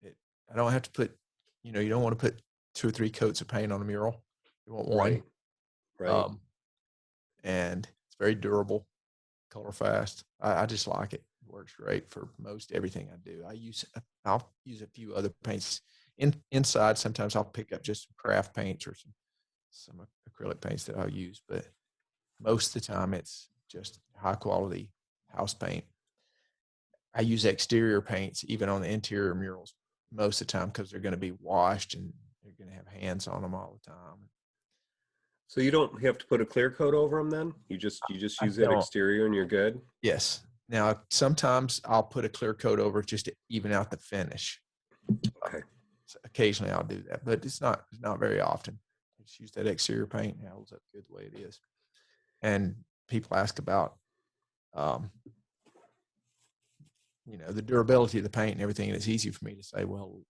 I don't have to put. You don't want to put 2 or 3 coats of paint on a mural. You want one. Right. And it's very durable, color fast. I just like it. It works great for most everything I do. I'll use a few other paints inside. Sometimes I'll pick up just some craft paints or some acrylic paints that I'll use, but most of the time it's just high quality house paint. I use exterior paints even on the interior murals most of the time because they're going to be washed and they're going to have hands on them all the time. So you don't have to put a clear coat over them then? You just use that exterior and you're good? Yes. Now, sometimes I'll put a clear coat over just to even out the finish. Okay. So occasionally I'll do that, but it's not very often. I just use that exterior paint and it holds up good the way it is. And people ask about, the durability of the paint and everything. And it's easy for me to say, well,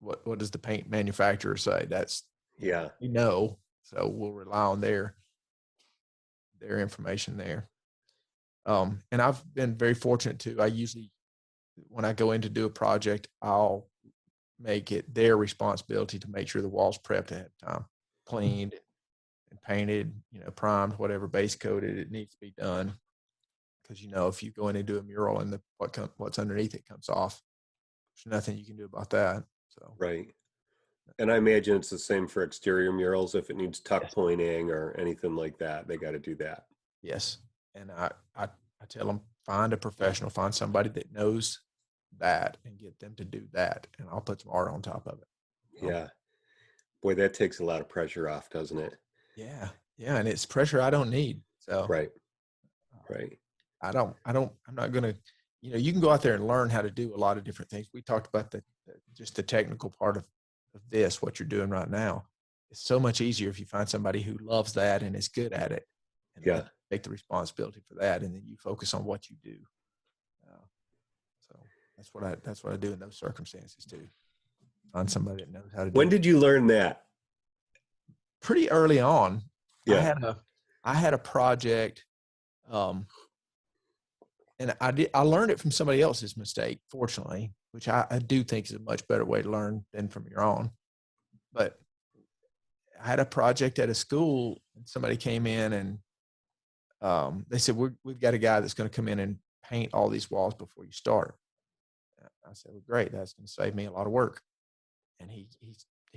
what does the paint manufacturer say? That's, so we'll rely on their information there. And I've been very fortunate too. I usually, when I go in to do a project, I'll make it their responsibility to make sure the wall's prepped ahead of time, cleaned and painted, primed, whatever, base coated, it needs to be done. Because, if you go in and do a mural and what's underneath it comes off, there's nothing you can do about that. So right. And I imagine it's the same for exterior murals. If it needs tuck pointing or anything like that, they got to do that. Yes. And I tell them, find a professional, find somebody that knows that and get them to do that. And I'll put some art on top of it. Yeah. Boy, that takes a lot of pressure off, doesn't it? Yeah. Yeah. And it's pressure I don't need. So right. I'm not going to, you can go out there and learn how to do a lot of different things. We talked about just the technical part of this, what you're doing right now. It's so much easier if you find somebody who loves that and is good at it, and take the responsibility for that, and then you focus on what you do. So that's what I do in those circumstances too. Find somebody that knows how to do it. When did you learn that? Pretty early on. Yeah. I had a project, and I learned it from somebody else's mistake, fortunately, which I do think is a much better way to learn than from your own. But I had a project at a school, and somebody came in and they said, we've got a guy that's going to come in and paint all these walls before you start. I said, well, great. That's going to save me a lot of work. And he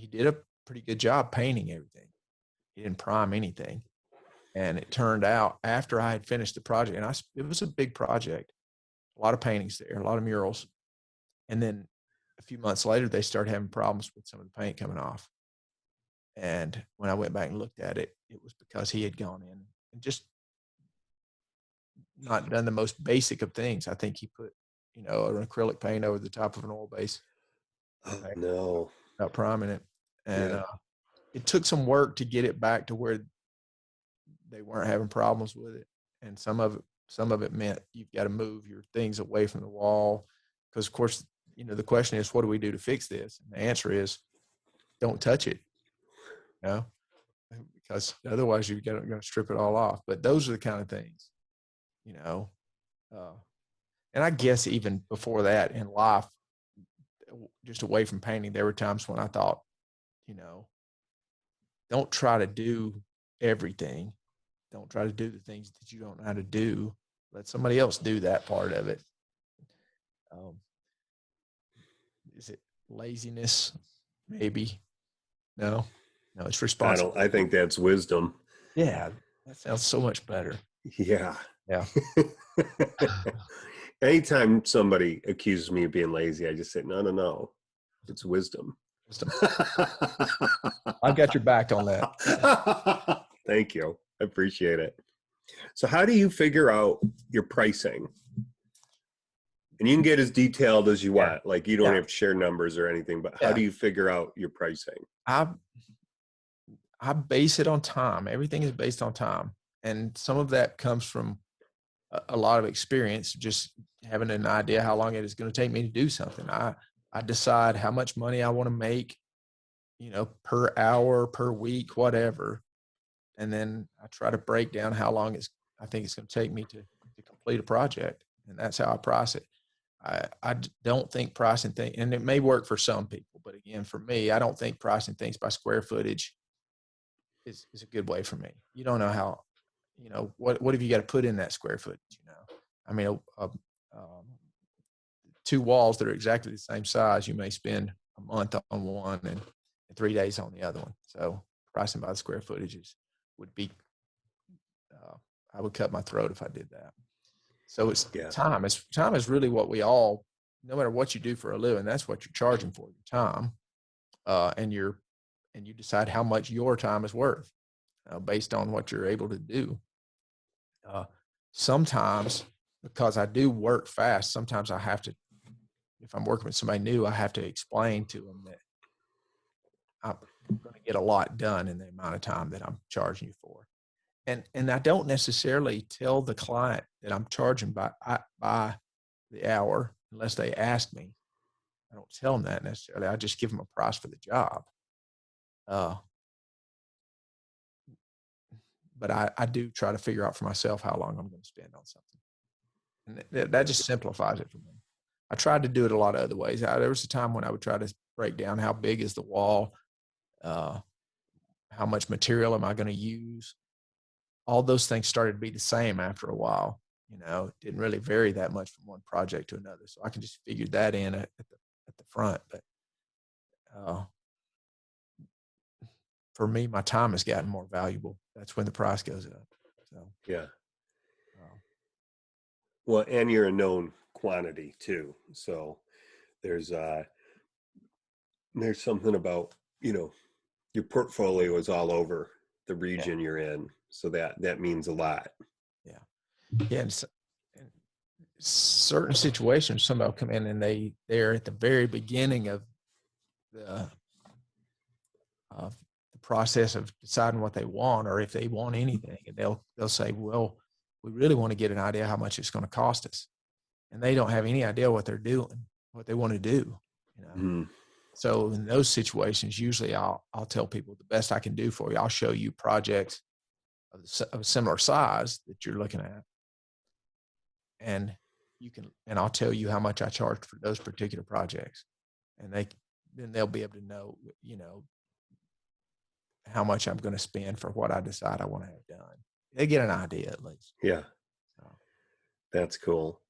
did a pretty good job painting everything. He didn't prime anything. And it turned out after I had finished the project, and it was a big project, a lot of paintings there, a lot of murals. And then a few months later, they started having problems with some of the paint coming off. And when I went back and looked at it, it was because he had gone in and just not done the most basic of things. I think he put, an acrylic paint over the top of an oil base. Oh, no. Without priming it. And Yeah. it took some work to get it back to where they weren't having problems with it. And some of it meant you've got to move your things away from the wall. Because of course, the question is, what do we do to fix this? And the answer is, don't touch it. Because otherwise you're going to strip it all off. But those are the kind of things, and I guess even before that in life, just away from painting, there were times when I thought, don't try to do everything. Don't try to do the things that you don't know how to do. Let somebody else do that part of it. Is it laziness? Maybe. No, it's responsibility. I think that's wisdom. Yeah, that sounds so much better. Yeah. Yeah. Anytime somebody accuses me of being lazy, I just say, no, it's wisdom. I've got your back on that. Thank you. I appreciate it. So how do you figure out your pricing? And you can get as detailed as you want. Like you don't have to share numbers or anything, but how do you figure out your pricing? I base it on time. Everything is based on time. And some of that comes from a lot of experience, just having an idea how long it is going to take me to do something. I decide how much money I want to make, per hour, per week, whatever. And then I try to break down how long I think it's going to take me to complete a project. And that's how I price it. I don't think pricing things, and it may work for some people, but again, for me, I don't think pricing things by square footage is a good way for me. You don't know how, what have you got to put in that square footage? I mean, 2 walls that are exactly the same size, you may spend a month on one and 3 days on the other one. So pricing by the square footages would be, I would cut my throat if I did that. So it's time. Time is really what we all, no matter what you do for a living, that's what you're charging for, your time. And you decide how much your time is worth based on what you're able to do. Sometimes, because I do work fast, sometimes I have to, if I'm working with somebody new, I have to explain to them that I'm going to get a lot done in the amount of time that I'm charging you for. And I don't necessarily tell the client that I'm charging by the hour unless they ask me. I don't tell them that necessarily. I just give them a price for the job. But I do try to figure out for myself how long I'm going to spend on something. And that just simplifies it for me. I tried to do it a lot of other ways. There was a time when I would try to break down how big is the wall, how much material am I going to use. All those things started to be the same after a while. It didn't really vary that much from one project to another. So I can just figure that in at the front. But for me, my time has gotten more valuable. That's when the price goes up. So yeah. Well, and you're a known quantity too. So there's something about, your portfolio is all over the region you're in. So that means a lot. Yeah. Yeah. And certain situations, somebody will come in and they're at the very beginning of the process of deciding what they want, or if they want anything, and they'll say, well, we really want to get an idea how much it's going to cost us. And they don't have any idea what they're doing, what they want to do. So in those situations, usually I'll tell people the best I can do for you. I'll show you projects of a similar size that you're looking at, and I'll tell you how much I charge for those particular projects, and then they'll be able to know, how much I'm going to spend for what I decide I want to have done. They get an idea at least. Yeah. That's cool.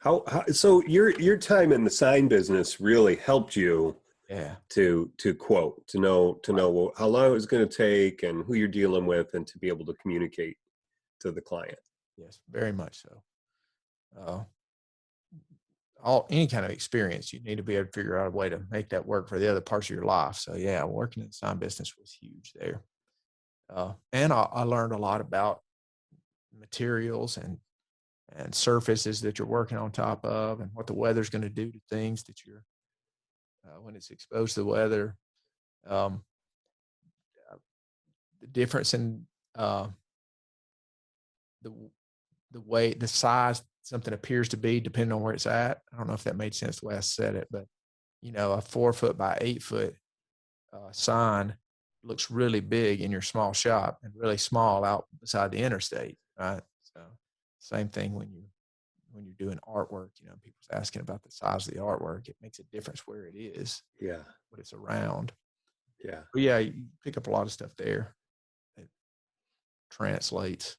How so your time in the sign business really helped you to quote, to know how long it was going to take and who you're dealing with, and to be able to communicate to the client. Yes, very much so. any kind of experience, you need to be able to figure out a way to make that work for the other parts of your life. So yeah, working in the sign business was huge there. And I learned a lot about materials and surfaces that you're working on top of, and what the weather's going to do to things that you're when it's exposed to the weather. Um, the difference in the way the size something appears to be depending on where it's at. I don't know if that made sense the way I said it, but a 4 foot by 8 foot sign looks really big in your small shop and really small out beside the interstate, right? So same thing when you're doing artwork, people's asking about the size of the artwork. It makes a difference where it is, Yeah. what it's around. Yeah. But yeah, you pick up a lot of stuff there that translates.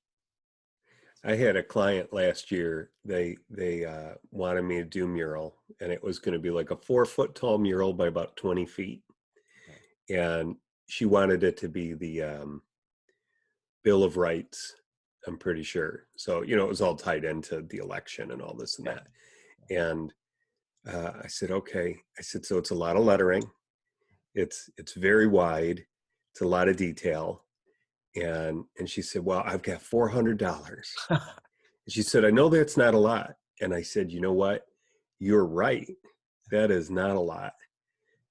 I had a client last year. They wanted me to do mural, and it was going to be like a 4 foot tall mural by about 20 feet. And she wanted it to be the Bill of Rights, I'm pretty sure. So, it was all tied into the election and all this and that. And I said, okay. I said, so it's a lot of lettering. It's very wide. It's a lot of detail. And she said, well, I've got $400. And she said, I know that's not a lot. And I said, you know what? You're right. That is not a lot.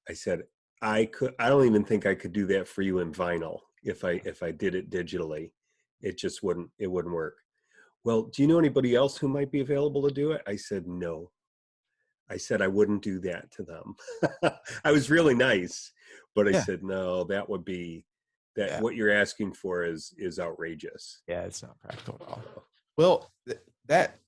I said, I don't even think I could do that for you in vinyl if I did it digitally. It just wouldn't work. Well, do you know anybody else who might be available to do it? I said, no. I said, I wouldn't do that to them. I was really nice, but I Yeah. said, no, that would be that Yeah. what you're asking for is outrageous. Yeah, it's not practical at all. Well, that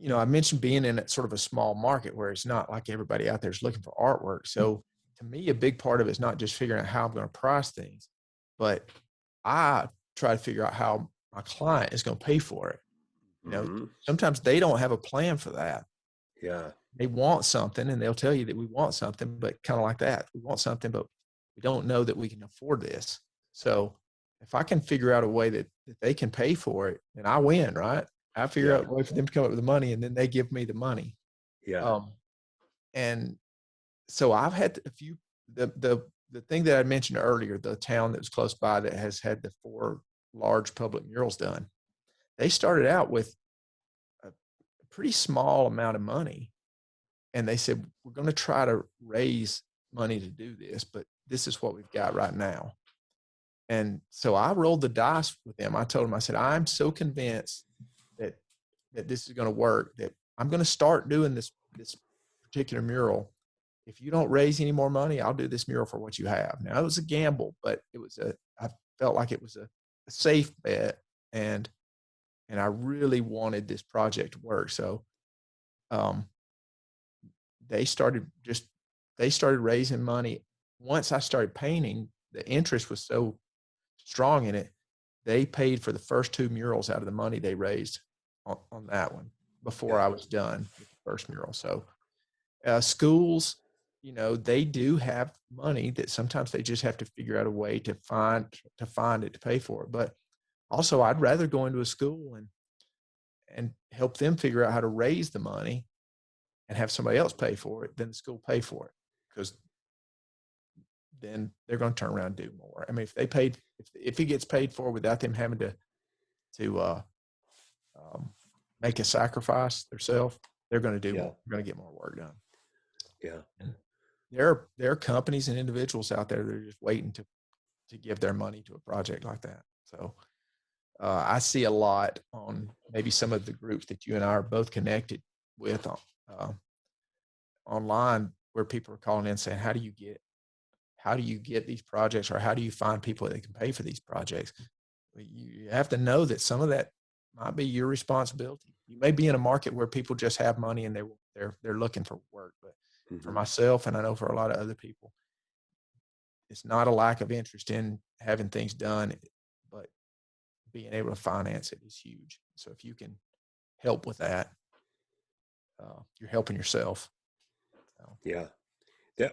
I mentioned being in sort of a small market where it's not like everybody out there is looking for artwork. So to me, a big part of it is not just figuring out how I'm going to price things, but I try to figure out how my client is going to pay for it. Mm-hmm. Sometimes they don't have a plan for that. Yeah. They want something and they'll tell you that we want something, but kind of like that, we want something, but we don't know that we can afford this. So if I can figure out a way that they can pay for it, then I win, right? I figure Yeah. out a way for them to come up with the money, and then they give me the money. Yeah. And so I've had a few, the thing that I mentioned earlier, the town that was close by that has had the 4 large public murals done. They started out with a pretty small amount of money. And they said, we're going to try to raise money to do this, but this is what we've got right now. And so I rolled the dice with them. I told them, I said, I'm so convinced that this is going to work, that I'm going to start doing this particular mural. If you don't raise any more money, I'll do this mural for what you have. Now, it was a gamble, but I felt like it was a safe bet. And I really wanted this project to work. So, they started raising money. Once I started painting, the interest was so strong in it. They paid for the first 2 murals out of the money they raised on that one before I was done with the first mural. So schools, they do have money that sometimes they just have to figure out a way to find it to pay for it. But also, I'd rather go into a school and help them figure out how to raise the money and have somebody else pay for it than the school pay for it, because then they're going to turn around and do more. I mean, if it gets paid for without them having to make a sacrifice themselves, they're going to do more. They're going to get more work done. Yeah. And there are companies and individuals out there that are just waiting to give their money to a project like that. So I see a lot on maybe some of the groups that you and I are both connected with online, where people are calling in saying, how do you get these projects, or how do you find people that can pay for these projects? You have to know that some of that might be your responsibility. You may be in a market where people just have money and they're looking for work, but for myself, and I know for a lot of other people, it's not a lack of interest in having things done, but being able to finance it is huge. So if you can help with that, you're helping yourself. So. Yeah.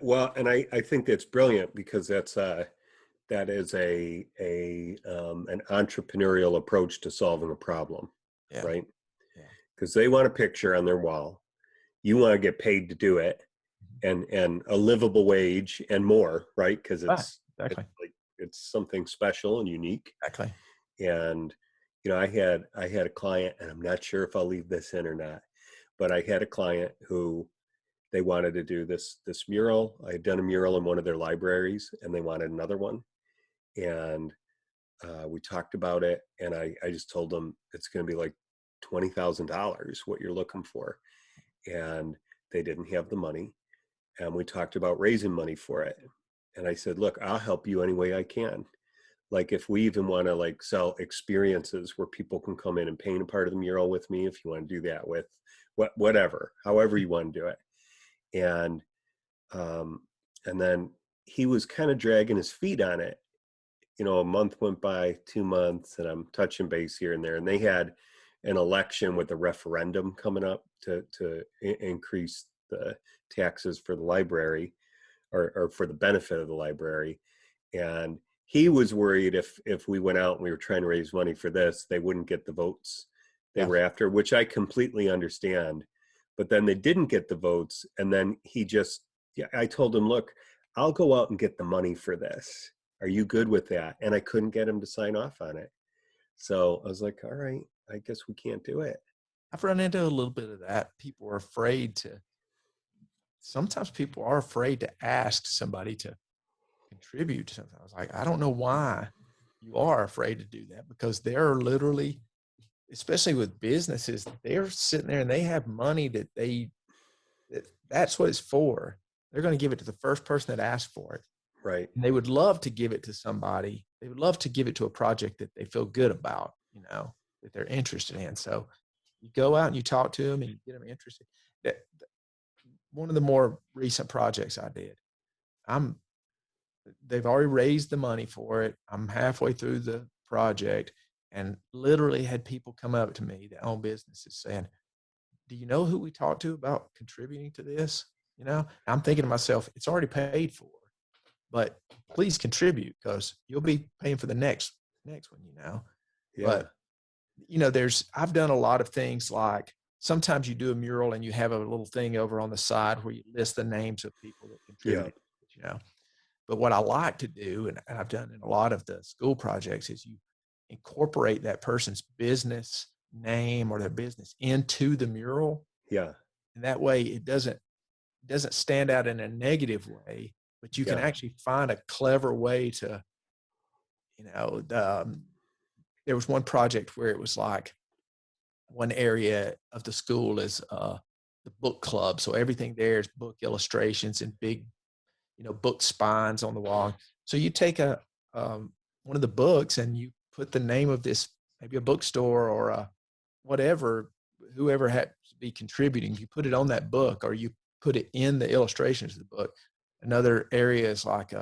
Well, and I think that's brilliant, because that is an entrepreneurial approach to solving a problem, Yeah. right? Yeah. because they want a picture on their wall. You want to get paid to do it, and a livable wage and more, right? Because Right. it's Exactly. like it's something special and unique. Exactly. And I had a client, and I'm not sure if I'll leave this in or not, but I had a client who they wanted to do this mural. I had done a mural in one of their libraries, and they wanted another one. And we talked about it, and I just told them it's going to be like $20,000 what you're looking for, and they didn't have the money. And we talked about raising money for it, and I said, look, I'll help you any way I can. Like if we even want to like sell experiences where people can come in and paint a part of the mural with me, if you want to do that with whatever, however you want to do it. And and then he was kind of dragging his feet on it. A month went by, 2 months, and I'm touching base here and there. And they had an election with a referendum coming up to increase the taxes for the library, or for the benefit of the library. And he was worried if we went out and we were trying to raise money for this, they wouldn't get the votes they were after, which I completely understand. But then they didn't get the votes, and then I told him, look, I'll go out and get the money for this. Are you good with that? And I couldn't get him to sign off on it. So I was like, all right, I guess we can't do it. I've run into a little bit of that. Sometimes people are afraid to ask somebody to contribute to something. I was like, I don't know why you are afraid to do that, because they're literally, especially with businesses, they're sitting there and they have money that's what it's for. They're going to give it to the first person that asks for it. Right. And they would love to give it to somebody. They would love to give it to a project that they feel good about, that they're interested in. So you go out and you talk to them and you get them interested. One of the more recent projects I did, they've already raised the money for it. I'm halfway through the project, and literally had people come up to me that own businesses saying, do you know who we talked to about contributing to this? I'm thinking to myself, it's already paid for, but please contribute, because you'll be paying for the next one, Yeah. But I've done a lot of things, like sometimes you do a mural and you have a little thing over on the side where you list the names of people that contributed, But what I like to do, and I've done in a lot of the school projects, is you incorporate that person's business name or their business into the mural. Yeah. And that way it doesn't stand out in a negative way, but you can actually find a clever way to, there was one project where it was like, one area of the school is the book club. So everything there is book illustrations and big, book spines on the wall. So you take one of the books and you put the name of this, maybe a bookstore or whatever, whoever had to be contributing, you put it on that book, or you put it in the illustrations of the book. Another area is like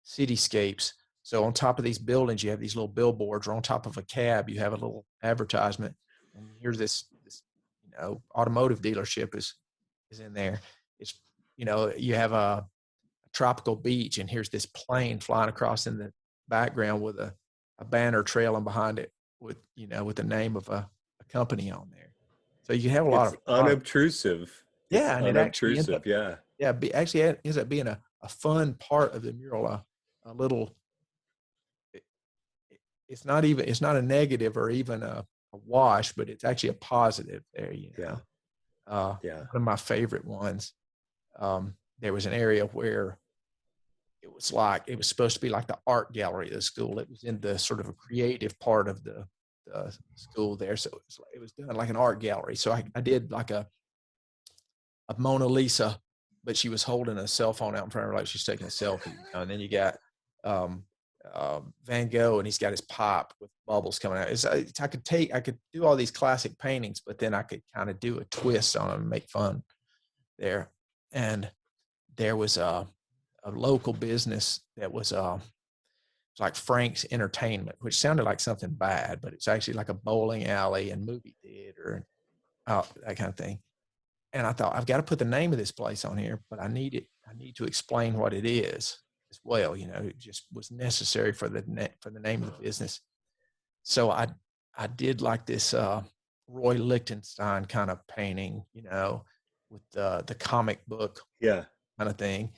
Cityscapes. So on top of these buildings, you have these little billboards, or on top of a cab, you have a little advertisement. And here's this automotive dealership is in there. It's, you have a tropical beach, and here's this plane flying across in the background with a banner trailing behind it with the name of a company on there. So you have a lot It's of unobtrusive. yeah, and it actually ends up actually ends up being a fun part of the mural. A little, it's not a negative or even a wash, but it's actually a positive there. One of my favorite ones. There was an area where it was supposed to be like the art gallery of the school. It was in the sort of a creative part of the school there. So it was done like an art gallery. So I did like a Mona Lisa, but she was holding a cell phone out in front of her like she's taking a selfie. And then you got Van Gogh, and he's got his pop with bubbles coming out. I could do all these classic paintings, but then I could kind of do a twist on them and make fun there. And there was a local business that was like Frank's Entertainment, which sounded like something bad, but it's actually like a bowling alley and movie theater and that kind of thing. And I thought, I've got to put the name of this place on here, but I need to explain what it is as well. It just was necessary for the name of the business. So I did like this Roy Lichtenstein kind of painting, you know, with the comic book Yeah. kind of thing.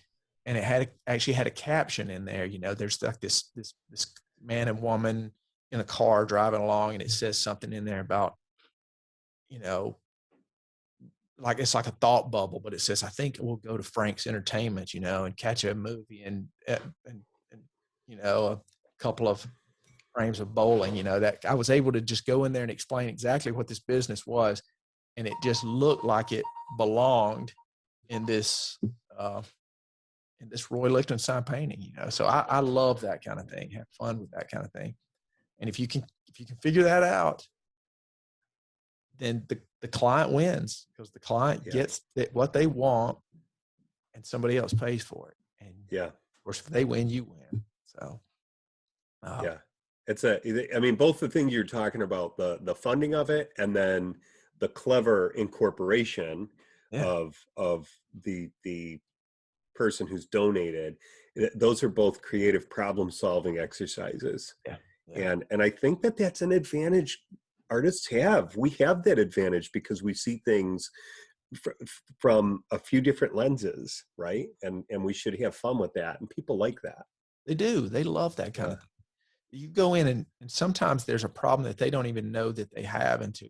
And it actually had a caption in there, you know, there's like this man and woman in a car driving along, and it says something in there about, you know, like it's like a thought bubble, but it says, I think we'll go to Frank's Entertainment, you know, and catch a movie and you know, a couple of frames of bowling, you know, that I was able to just go in there and explain exactly what this business was. And it just looked like it belonged in this Roy Lichtenstein painting, you know. So I love that kind of thing, have fun with that kind of thing. And if you can figure that out, then the client wins, because the client gets what they want and somebody else pays for it. And of course, if they win, you win. So yeah, I mean, both the things you're talking about, the funding of it, and then the clever incorporation of the person who's donated, those are both creative problem solving exercises. And I think that's an advantage artists have. We have that advantage because we see things from a few different lenses, right? And we should have fun with that, and people like that. They do. They love that kind of thing. You go in and sometimes there's a problem that they don't even know that they have until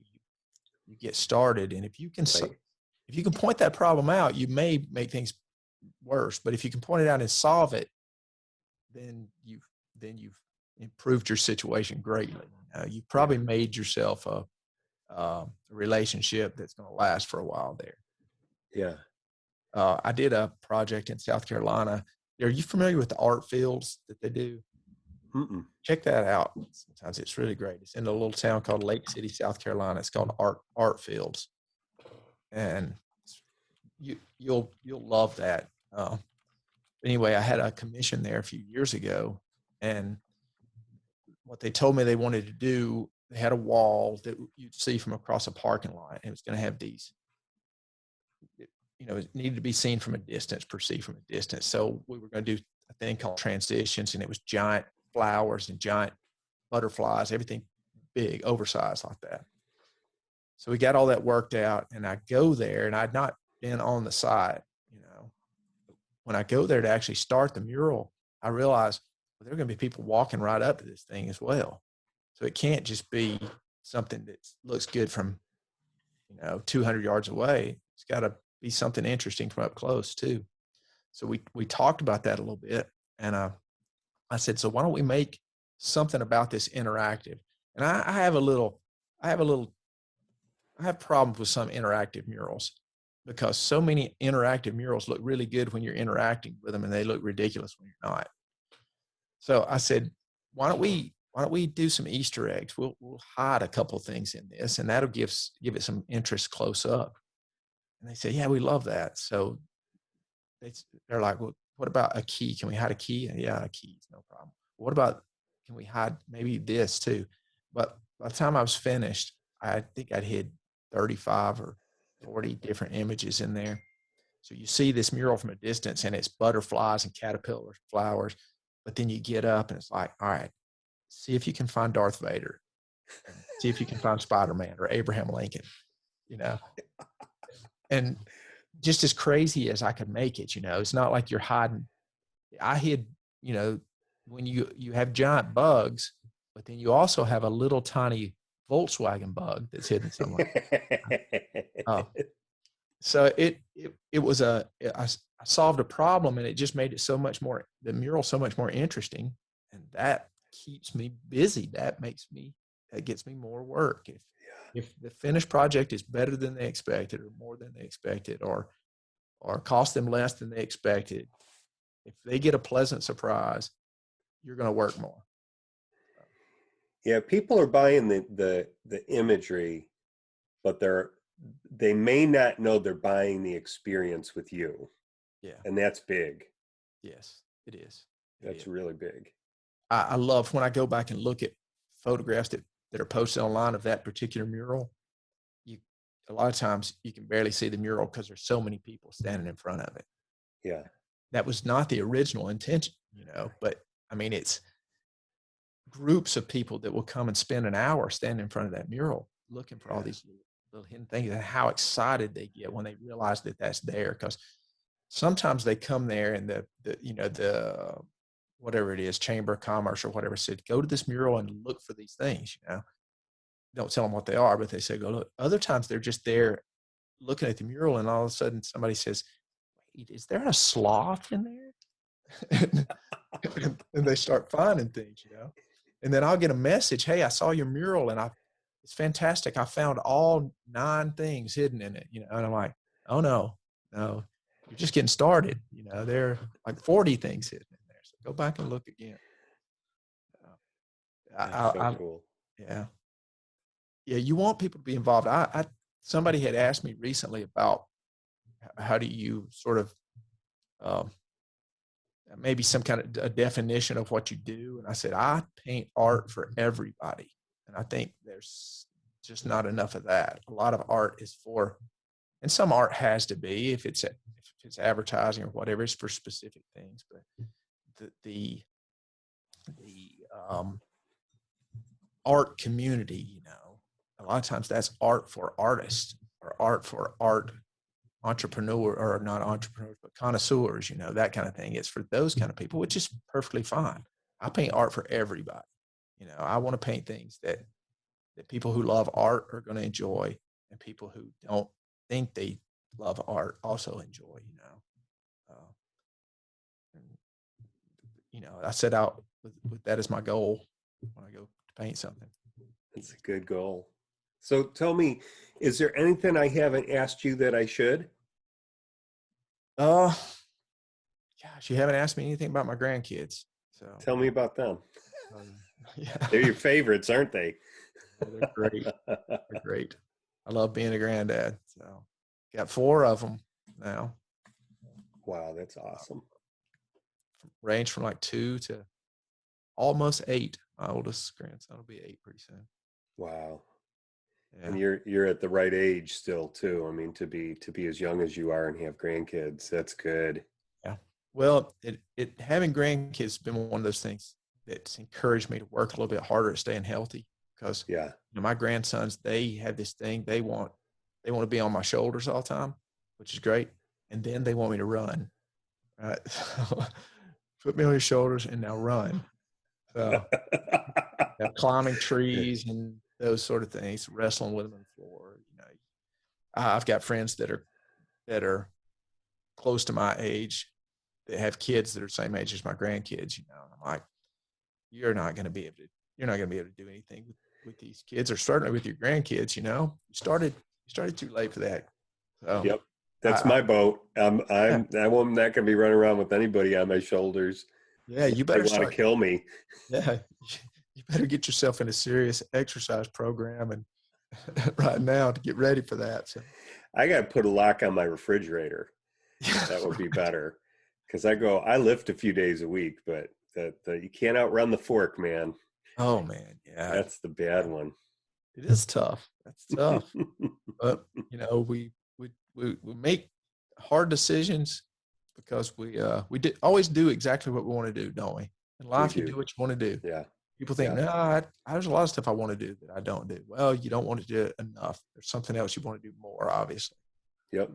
you get started. And if you can point that problem out, you may make things worse. But if you can point it out and solve it, then you've improved your situation greatly. You've probably made yourself a relationship that's going to last for a while there. Yeah. I did a project in South Carolina. Are you familiar with the art fields that they do? Mm-mm. Check that out. Sometimes it's really great. It's in a little town called Lake City, South Carolina. It's called Art Fields, and you'll love that. Anyway, I had a commission there a few years ago, and what they told me they wanted to do, they had a wall that you'd see from across a parking lot, and it was going to have these, you know, it needed to be seen from a distance, perceived from a distance. So we were going to do a thing called transitions, and it was giant flowers and giant butterflies, everything big, oversized like that. So we got all that worked out, and I go there, and I'd not been on the site, you know. When I go there to actually start the mural, I realized, well, there are going to be people walking right up to this thing as well. So it can't just be something that looks good from, you know, 200 yards away. It's got to be something interesting from up close too. So we talked about that a little bit, and I said, so why don't we make something about this interactive? And I have problems with some interactive murals, because so many interactive murals look really good when you're interacting with them, and they look ridiculous when you're not. So I said, why don't we do some Easter eggs? We'll hide a couple of things in this, and that'll give it some interest close up. And they said, yeah, we love that. So they're like, well, what about a key? Can we hide a key? And yeah, a key is no problem. What about, can we hide maybe this too? But by the time I was finished, I think I'd hid 35 or 40 different images in there. So you see this mural from a distance, and it's butterflies and caterpillar flowers. But then you get up and it's like, all right, see if you can find Darth Vader. See if you can find Spider-Man or Abraham Lincoln, you know. And just as crazy as I could make it, you know, it's not like you're hiding. I hid, you know, when you have giant bugs, but then you also have a little tiny Volkswagen bug that's hidden somewhere. So it was I solved a problem, and it just made it so much more, the mural so much more interesting, and that keeps me busy. That gets me more work. If the finished project is better than they expected, or more than they expected, or cost them less than they expected, if they get a pleasant surprise, you're going to work more. Yeah, people are buying the imagery, but they may not know they're buying the experience with you. Yeah. And that's big. Yes, it is. That's really big. I love when I go back and look at photographs that are posted online of that particular mural. A lot of times you can barely see the mural because there's so many people standing in front of it. Yeah. That was not the original intention, you know, but I mean, it's groups of people that will come and spend an hour standing in front of that mural looking for all these little hidden things, and how excited they get when they realize that that's there. Because sometimes they come there and the whatever it is, Chamber of Commerce or whatever, said, go to this mural and look for these things, don't tell them what they are, but they say, go look. Other times they're just there looking at the mural, and all of a sudden somebody says, wait, is there a sloth in there? and they start finding things, and then I'll get a message, hey, I saw your mural and it's fantastic. I found all 9 things hidden in it, and I'm like, oh no, you're just getting started. There are like 40 things hidden in there. So go back and look again. That's so cool. Yeah. You want people to be involved. Somebody had asked me recently about how do you sort of maybe some kind of a definition of what you do. And I said, I paint art for everybody. And I think there's just not enough of that. A lot of art is for, and some art has to be, if it's advertising or whatever, it's for specific things. But the art community, a lot of times that's art for artists or art for art entrepreneur, or not entrepreneurs, but connoisseurs, that kind of thing. It's for those kind of people, which is perfectly fine. I paint art for everybody. I want to paint things that people who love art are going to enjoy, and people who don't think they love art also enjoy, I set out with that as my goal when I go to paint something. It's a good goal. So tell me, is there anything I haven't asked you that I should? Gosh, you haven't asked me anything about my grandkids. So tell me about them. Yeah. They're your favorites, aren't they? They're great. They're great. I love being a granddad. So got 4 of them now. Wow, that's awesome. Range from like 2 to almost 8. My oldest grandson will be 8 pretty soon. Wow. Yeah. And you're at the right age still too. I mean, to be as young as you are and have grandkids, that's good. Yeah. Well, it having grandkids has been one of those things that's encouraged me to work a little bit harder at staying healthy, because my grandsons, they have this thing, they want to be on my shoulders all the time, which is great. And then they want me to run. Right? So, put me on your shoulders and now run. So climbing trees and those sort of things, wrestling with them on the floor. I've got friends that are close to my age that have kids that are the same age as my grandkids. I'm like, you're not going to be able to do anything with these kids, or certainly with your grandkids. You started too late for that. So, yep, that's my boat. I'm not going to be running around with anybody on my shoulders. Yeah, you better want to kill me. Yeah, you better get yourself in a serious exercise program and right now to get ready for that. So I got to put a lock on my refrigerator. That would be better, because I lift a few days a week, but you can't outrun the fork, man. Oh man, yeah, that's the bad one. It is tough. That's tough. But we make hard decisions because we always do exactly what we want to do, don't we? In life, you do what you want to do. Yeah. People think, no, there's a lot of stuff I want to do that I don't do. Well, you don't want to do it enough. There's something else you want to do more, obviously. Yep.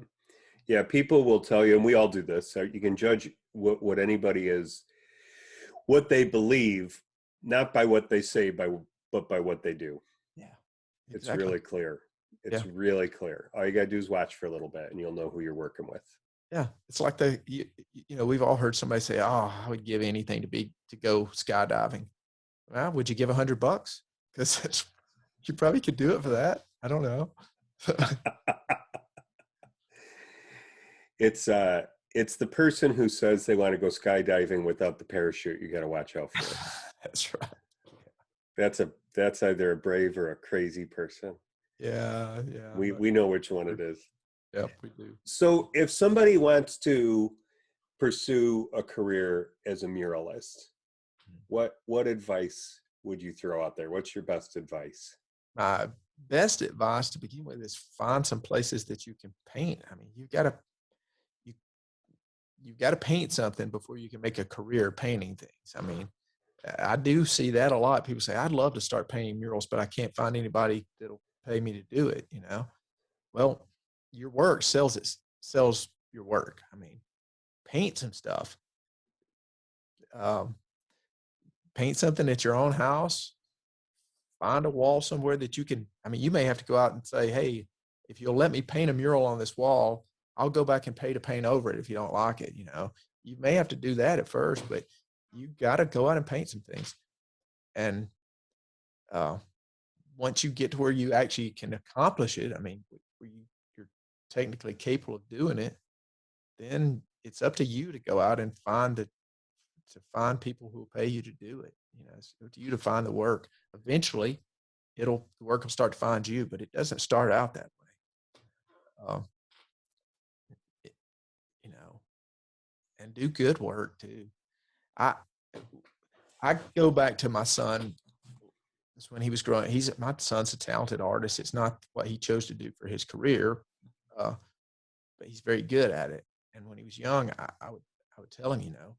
Yeah, people will tell you, and we all do this, so you can judge what anybody is, what they believe, not by what they say, but by what they do. Yeah. Exactly. It's really clear. It's really clear. All you got to do is watch for a little bit and you'll know who you're working with. Yeah. It's like we've all heard somebody say, oh, I would give anything to go skydiving. Well, would you give $100? Because you probably could do it for that. I don't know. It's the person who says they want to go skydiving without the parachute. You got to watch out for it. That's right. That's either a brave or a crazy person. Yeah. We know which one it is. Yep, we do. So if somebody wants to pursue a career as a muralist, what advice would you throw out there? What's your best advice? My best advice to begin with is find some places that you can paint. I mean, you've got to paint something before you can make a career painting things. I mean, I do see that a lot. People say, I'd love to start painting murals, but I can't find anybody that'll pay me to do it, you know? Well, your work sells your work. I mean, paint some stuff. Um, paint something at your own house, find a wall somewhere that you can, I mean, you may have to go out and say, hey, if you'll let me paint a mural on this wall, I'll go back and pay to paint over it if you don't like it. You know, you may have to do that at first, but you got to go out and paint some things. And once you get to where you actually can accomplish it, I mean, where you're technically capable of doing it, then it's up to you to go out and find people who will pay you to do it. You know, it's up to you to find the work. Eventually, the work will start to find you, but it doesn't start out that way. You know, and do good work too. I go back to my son. It's when he was growing. My son's a talented artist. It's not what he chose to do for his career, but he's very good at it. And when he was young, I would tell him, you know,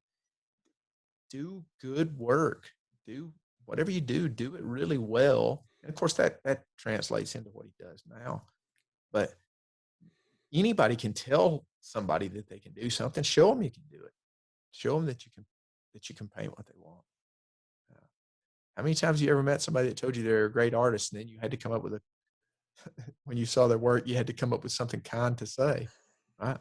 do good work. Do whatever you do it really well. And of course, that translates into what he does now. But anybody can tell somebody that they can do something. Show them you can do it. Show them that you can paint what they want. How many times have you ever met somebody that told you they're a great artist, and then you had to come up with when you saw their work, you had to come up with something kind to say, right?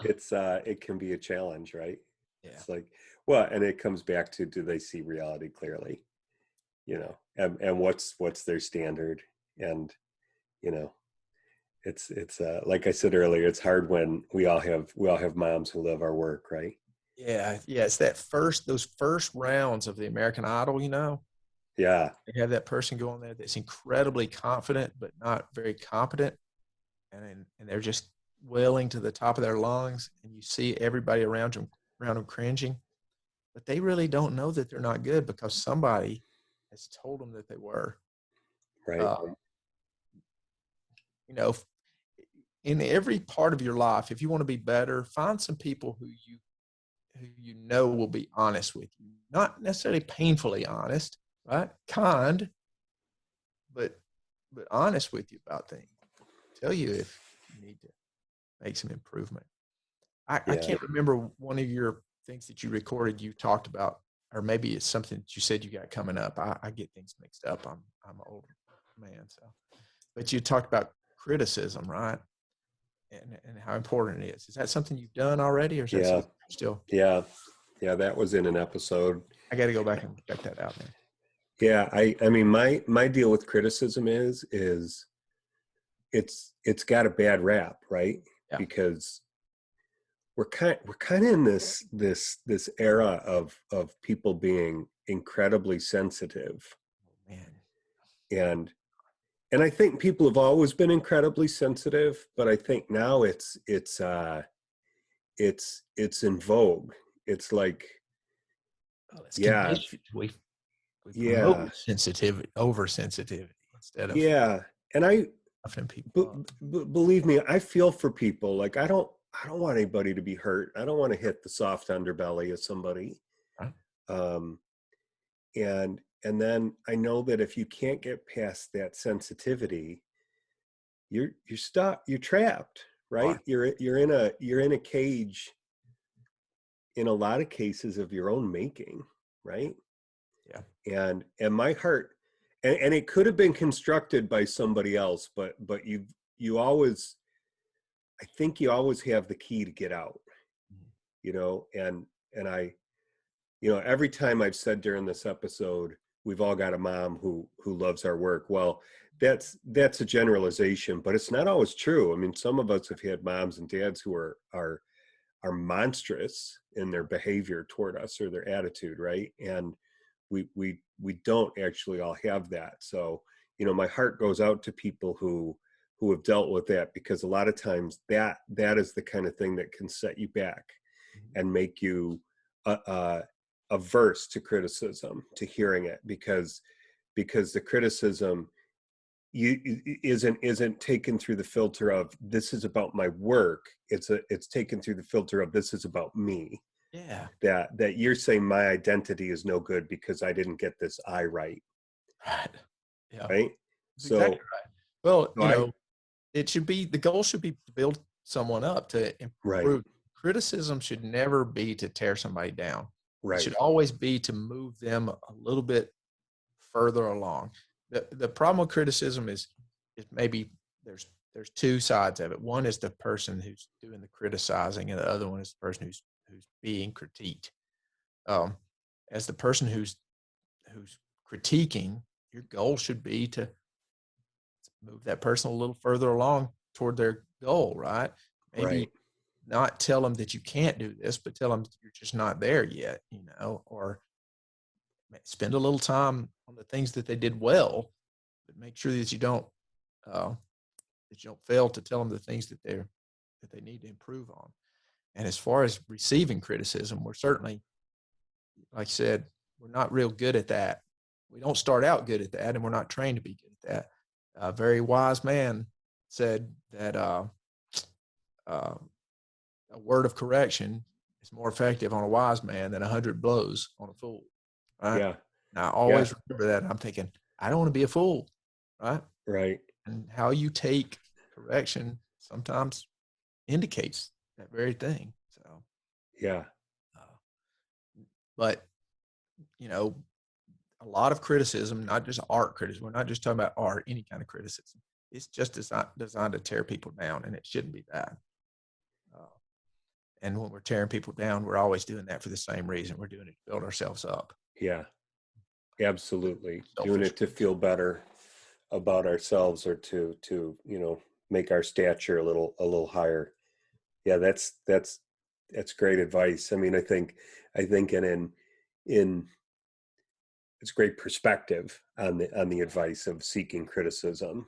It can be a challenge, right? Yeah. It's like, well, and it comes back to, do they see reality clearly? You know, and what's their standard? And, you know, it's like I said earlier, it's hard when we all have moms who love our work, right? Yeah. It's those first rounds of the American Idol, you know. Yeah. They have that person go on there that's incredibly confident but not very competent, and they're just wailing to the top of their lungs, and you see everybody around them cringing, but they really don't know that they're not good because somebody has told them that they were. Right. You know, in every part of your life, if you want to be better, find some people who you know will be honest with you, not necessarily painfully honest, right? Kind, but honest with you about things. Tell you if you need to make some improvement. I can't remember one of your things that you recorded. You talked about, or maybe it's something that you said you got coming up. I get things mixed up. I'm an old man, so. But you talked about criticism, right? And how important it is. Is that something you've done already, or is that something still? Yeah. That was in an episode. I got to go back and check that out, man. Yeah, I mean, my deal with criticism is it's got a bad rap, right? Yeah. Because we're kind of in this era of people being incredibly sensitive. Oh, man. And I think people have always been incredibly sensitive, but I think now it's in vogue. It's like, We promote sensitivity, oversensitivity instead of and I people. Believe me, I feel for people. Like, I don't want anybody to be hurt. I don't want to hit the soft underbelly of somebody. Right. And then I know that if you can't get past that sensitivity, you're stuck. You're trapped, right? You're in a cage. In a lot of cases of your own making, right? Yeah. And my heart, and it could have been constructed by somebody else, but you always, I think you always have the key to get out, you know. And I, you know, every time I've said during this episode, we've all got a mom who loves our work. Well, that's a generalization, but it's not always true. I mean, some of us have had moms and dads who are monstrous in their behavior toward us or their attitude, right? And we don't actually all have that. So, you know, my heart goes out to people who have dealt with that, because a lot of times that is the kind of thing that can set you back and make you averse to criticism, to hearing it, because the criticism isn't taken through the filter of, this is about my work. It's taken through the filter of, this is about me. Yeah. That you're saying my identity is no good because I didn't get this I right. Right. Yeah, right? that's exactly So, right. Well, so I it should be, the goal should be to build someone up, to right, improve. Criticism should never be to tear somebody down. It should right, always be to move them a little bit further along. The problem with criticism is maybe there's two sides of it. One is the person who's doing the criticizing, and the other one is the person who's being critiqued. Um, as the person who's critiquing, your goal should be to move that person a little further along toward their goal, right? right, Maybe not tell them that you can't do this, but tell them you're just not there yet, or spend a little time on the things that they did well, but make sure uh, that you don't fail to tell them the things that they need to improve on. And as far as receiving criticism, we're certainly, like I said, we're not real good at that. We don't start out good at that, and we're not trained to be good at that. A very wise man said that uh, a word of correction is more effective on a wise man than 100 blows on a fool. Right? yeah, And I yeah, always remember that. And I'm thinking, I don't want to be a fool. Right? right, And how you take correction sometimes indicates that very thing. So, yeah, uh, but a lot of criticism, not just art criticism. We're not just talking about art, any kind of criticism. It's just designed to tear people down, and it shouldn't be that. Uh, and when we're tearing people down, we're always doing that for the same reason. We're doing it to build ourselves up. yeah, absolutely. Doing Selfish. it to feel better about ourselves, or to make our stature a little higher. Yeah, that's great advice. I mean, I think in it's great perspective on the advice of seeking criticism,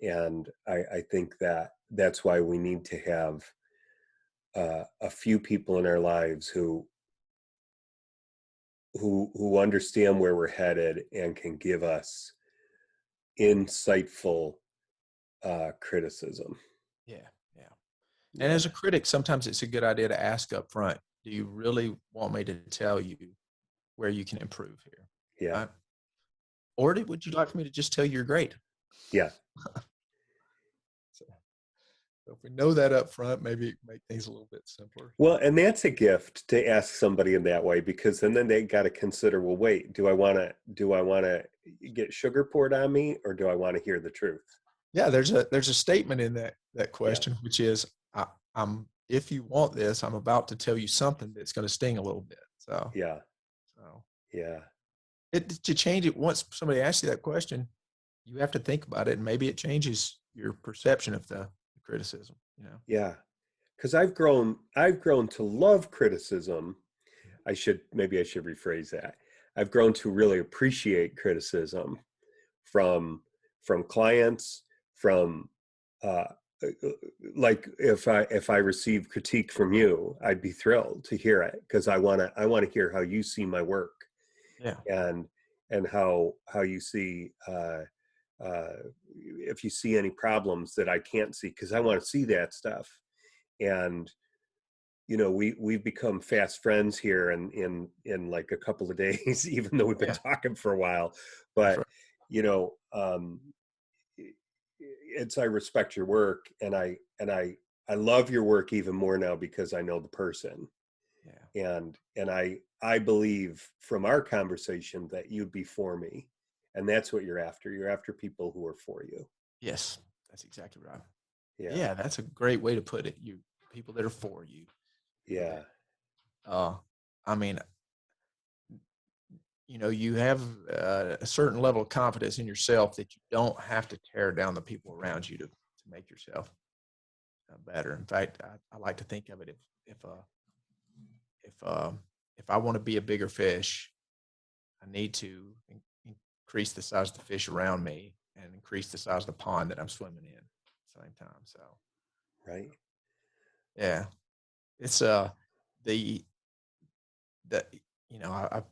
and I think that's why we need to have a few people in our lives who understand where we're headed and can give us insightful criticism. Yeah, yeah. And Yeah, as a critic, sometimes it's a good idea to ask up front, do you really want me to tell you where you can improve here? yeah, Right? Or would you like for me to just tell you you're great? yeah. So, if we know that up front, maybe make things a little bit simpler. Well, and that's a gift to ask somebody in that way, because then they got to consider, well, wait, do I want to get sugar poured on me, or do I want to hear the truth? Yeah, there's a statement in that Yeah, question, which is, I'm if you want this, I'm about to tell you something that's going to sting a little bit. yeah, So yeah, to change it, once somebody asks you that question, you have to think about it, and maybe it changes your perception of the criticism. yeah. Because I've grown to love criticism. Maybe I should rephrase that. I've grown to really appreciate criticism from clients, from uh, like if I receive critique from you, I'd be thrilled to hear it, because I want to hear how you see my work, Yeah, and how you see uh, if you see any problems that I can't see, because I want to see that stuff. And we've become fast friends here in like a couple of days, even though we've been yeah, talking for a while. that's But right. you know, um, I respect your work, and I love your work even more now because I know the person, Yeah. and I believe from our conversation that you'd be for me, and that's what you're after. You're after people who are for you. Yes, that's exactly right. Yeah, Yeah, that's a great way to put it. You people that are for you. yeah, That, uh, I mean, you have a certain level of confidence in yourself that you don't have to tear down the people around you to make yourself better. In fact, I like to think of it, if uh, if uh, if I want to be a bigger fish, I need to increase the size of the fish around me and increase the size of the pond that I'm swimming in at the same time. So right. yeah, it's the the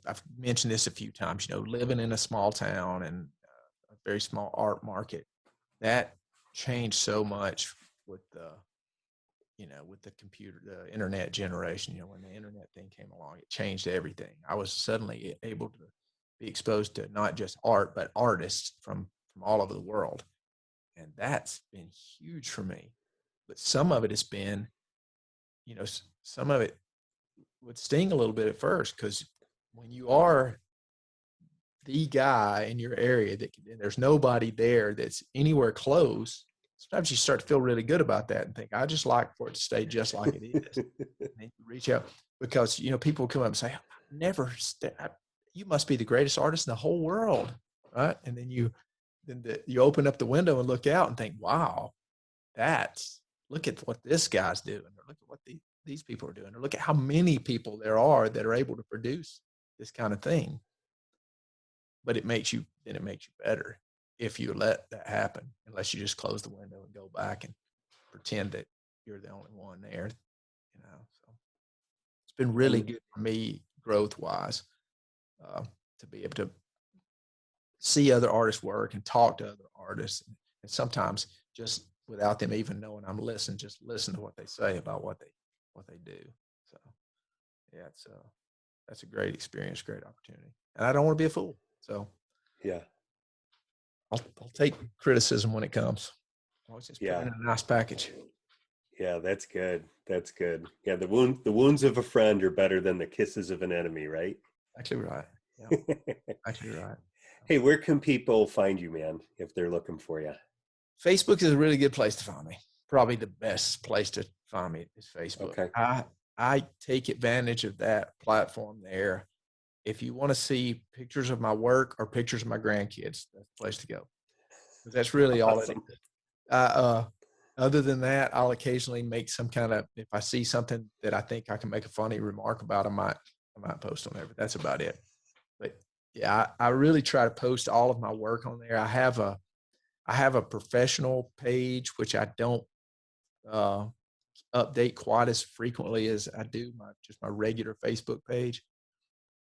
I've mentioned this a few times. Living in a small town and a very small art market, that changed so much with the computer, the internet generation. When the internet thing came along, it changed everything. I was suddenly able to be exposed to not just art but artists from from all over the world. And that's been huge for me. But some of it has been, some of it would sting a little bit at first, because when you are the guy in your area and there's nobody there that's anywhere close, sometimes you start to feel really good about that and think, I just like for it to stay just like it is. And then you reach out, because, people come up and say, you must be the greatest artist in the whole world. Right. And then you open up the window and look out and think, wow, look at what this guy's doing, or look at what these people are doing, or look at how many people there are that are able to produce this kind of thing. But it makes you better if you let that happen, unless you just close the window and go back and pretend that you're the only one there. So it's been really good for me growth wise, to be able to see other artists work and talk to other artists, and sometimes just without them even knowing I'm listening, just listen to what they say about what they do. So yeah, that's a great experience, great opportunity, and I don't want to be a fool. So yeah, I'll take criticism when it comes. Always just put it in a nice package. Yeah, that's good. That's good. Yeah, the wounds of a friend are better than the kisses of an enemy, right? Actually right. Yeah. Actually right. Hey, where can people find you, man, if they're looking for you? Facebook is a really good place to find me. Probably the best place to find me is Facebook. Okay. I take advantage of that platform there. If you want to see pictures of my work or pictures of my grandkids, that's the place to go. That's really Awesome. all it is. Other than that, I'll occasionally make some kind of, if I see something that I think I can make a funny remark about, I might post on there, but that's about it. But yeah, I really try to post all of my work on there. I have a professional page, which I don't update quite as frequently as I do my regular Facebook page,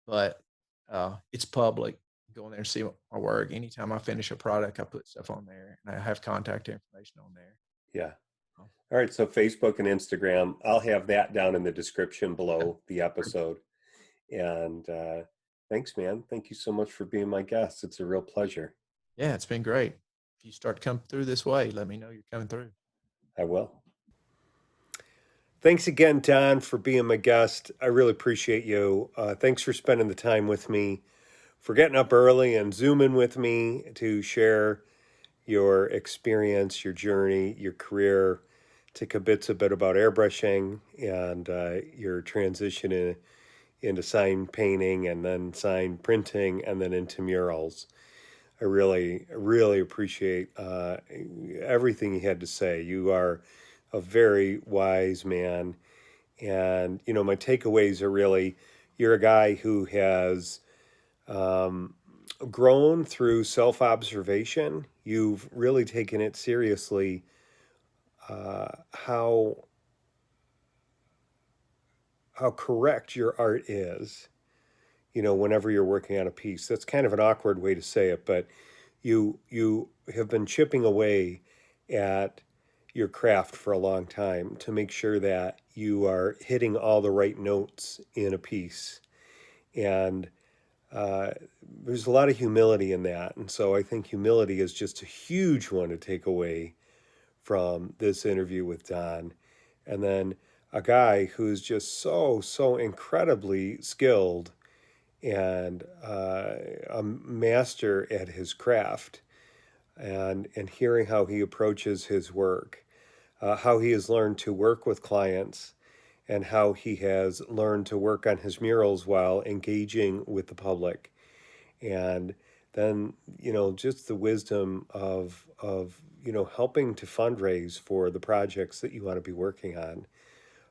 but it's public. Go in there and see my work. Anytime I finish a product, I put stuff on there, and I have contact information on there. Yeah. All right. So Facebook and Instagram, I'll have that down in the description below the episode. And thanks, man. Thank you so much for being my guest. It's a real pleasure. Yeah, it's been great. If you start to come through this way, let me know you're coming through. I will. Thanks again, Don, for being my guest. I really appreciate you. Thanks for spending the time with me, for getting up early and Zooming with me to share your experience, your journey, your career, take a bit about airbrushing and your transition into sign painting and then sign printing and then into murals. I really, really appreciate everything you had to say. You are a very wise man. And, my takeaways are really you're a guy who has grown through self observation. You've really taken it seriously how correct your art is, whenever you're working on a piece. That's kind of an awkward way to say it, but you have been chipping away at your craft for a long time to make sure that you are hitting all the right notes in a piece. And there's a lot of humility in that. And so I think humility is just a huge one to take away from this interview with Don. And then a guy who's just so incredibly skilled and a master at his craft, and hearing how he approaches his work, how he has learned to work with clients, and how he has learned to work on his murals while engaging with the public. And then, just the wisdom of helping to fundraise for the projects that you want to be working on.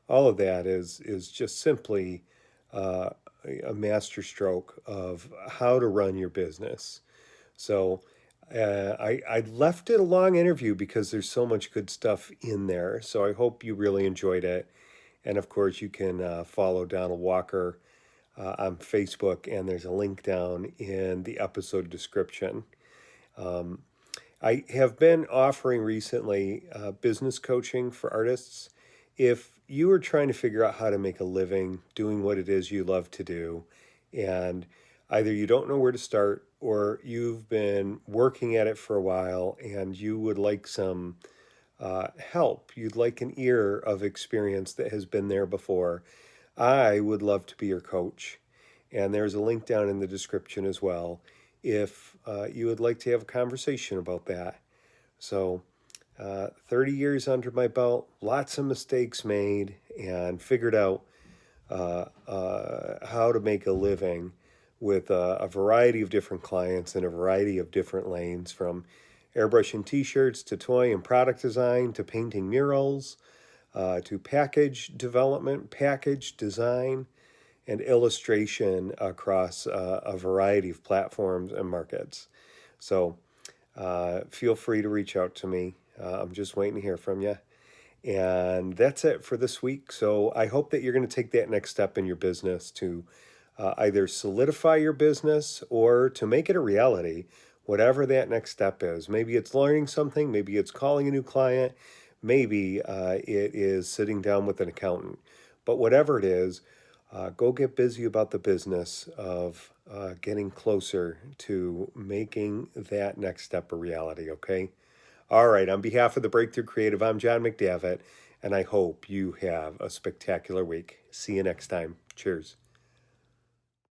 All of that is just simply a masterstroke of how to run your business. So I left it a long interview because there's so much good stuff in there. So I hope you really enjoyed it. And of course, you can follow Donald Walker on Facebook, and there's a link down in the episode description. I have been offering recently business coaching for artists. If you are trying to figure out how to make a living doing what it is you love to do, and either you don't know where to start or you've been working at it for a while and you would like some help, you'd like an ear of experience that has been there before, I would love to be your coach. And there's a link down in the description as well if you would like to have a conversation about that. So, 30 years under my belt, lots of mistakes made, and figured out how to make a living with a variety of different clients in a variety of different lanes, from airbrushing t-shirts to toy and product design to painting murals to package development, package design, and illustration across a variety of platforms and markets. So feel free to reach out to me. I'm just waiting to hear from you. And that's it for this week. So I hope that you're going to take that next step in your business to either solidify your business or to make it a reality, whatever that next step is. Maybe it's learning something, maybe it's calling a new client, maybe it is sitting down with an accountant. But whatever it is, go get busy about the business of getting closer to making that next step a reality, okay? All right, on behalf of the Breakthrough Creative, I'm John McDavitt, and I hope you have a spectacular week. See you next time. Cheers.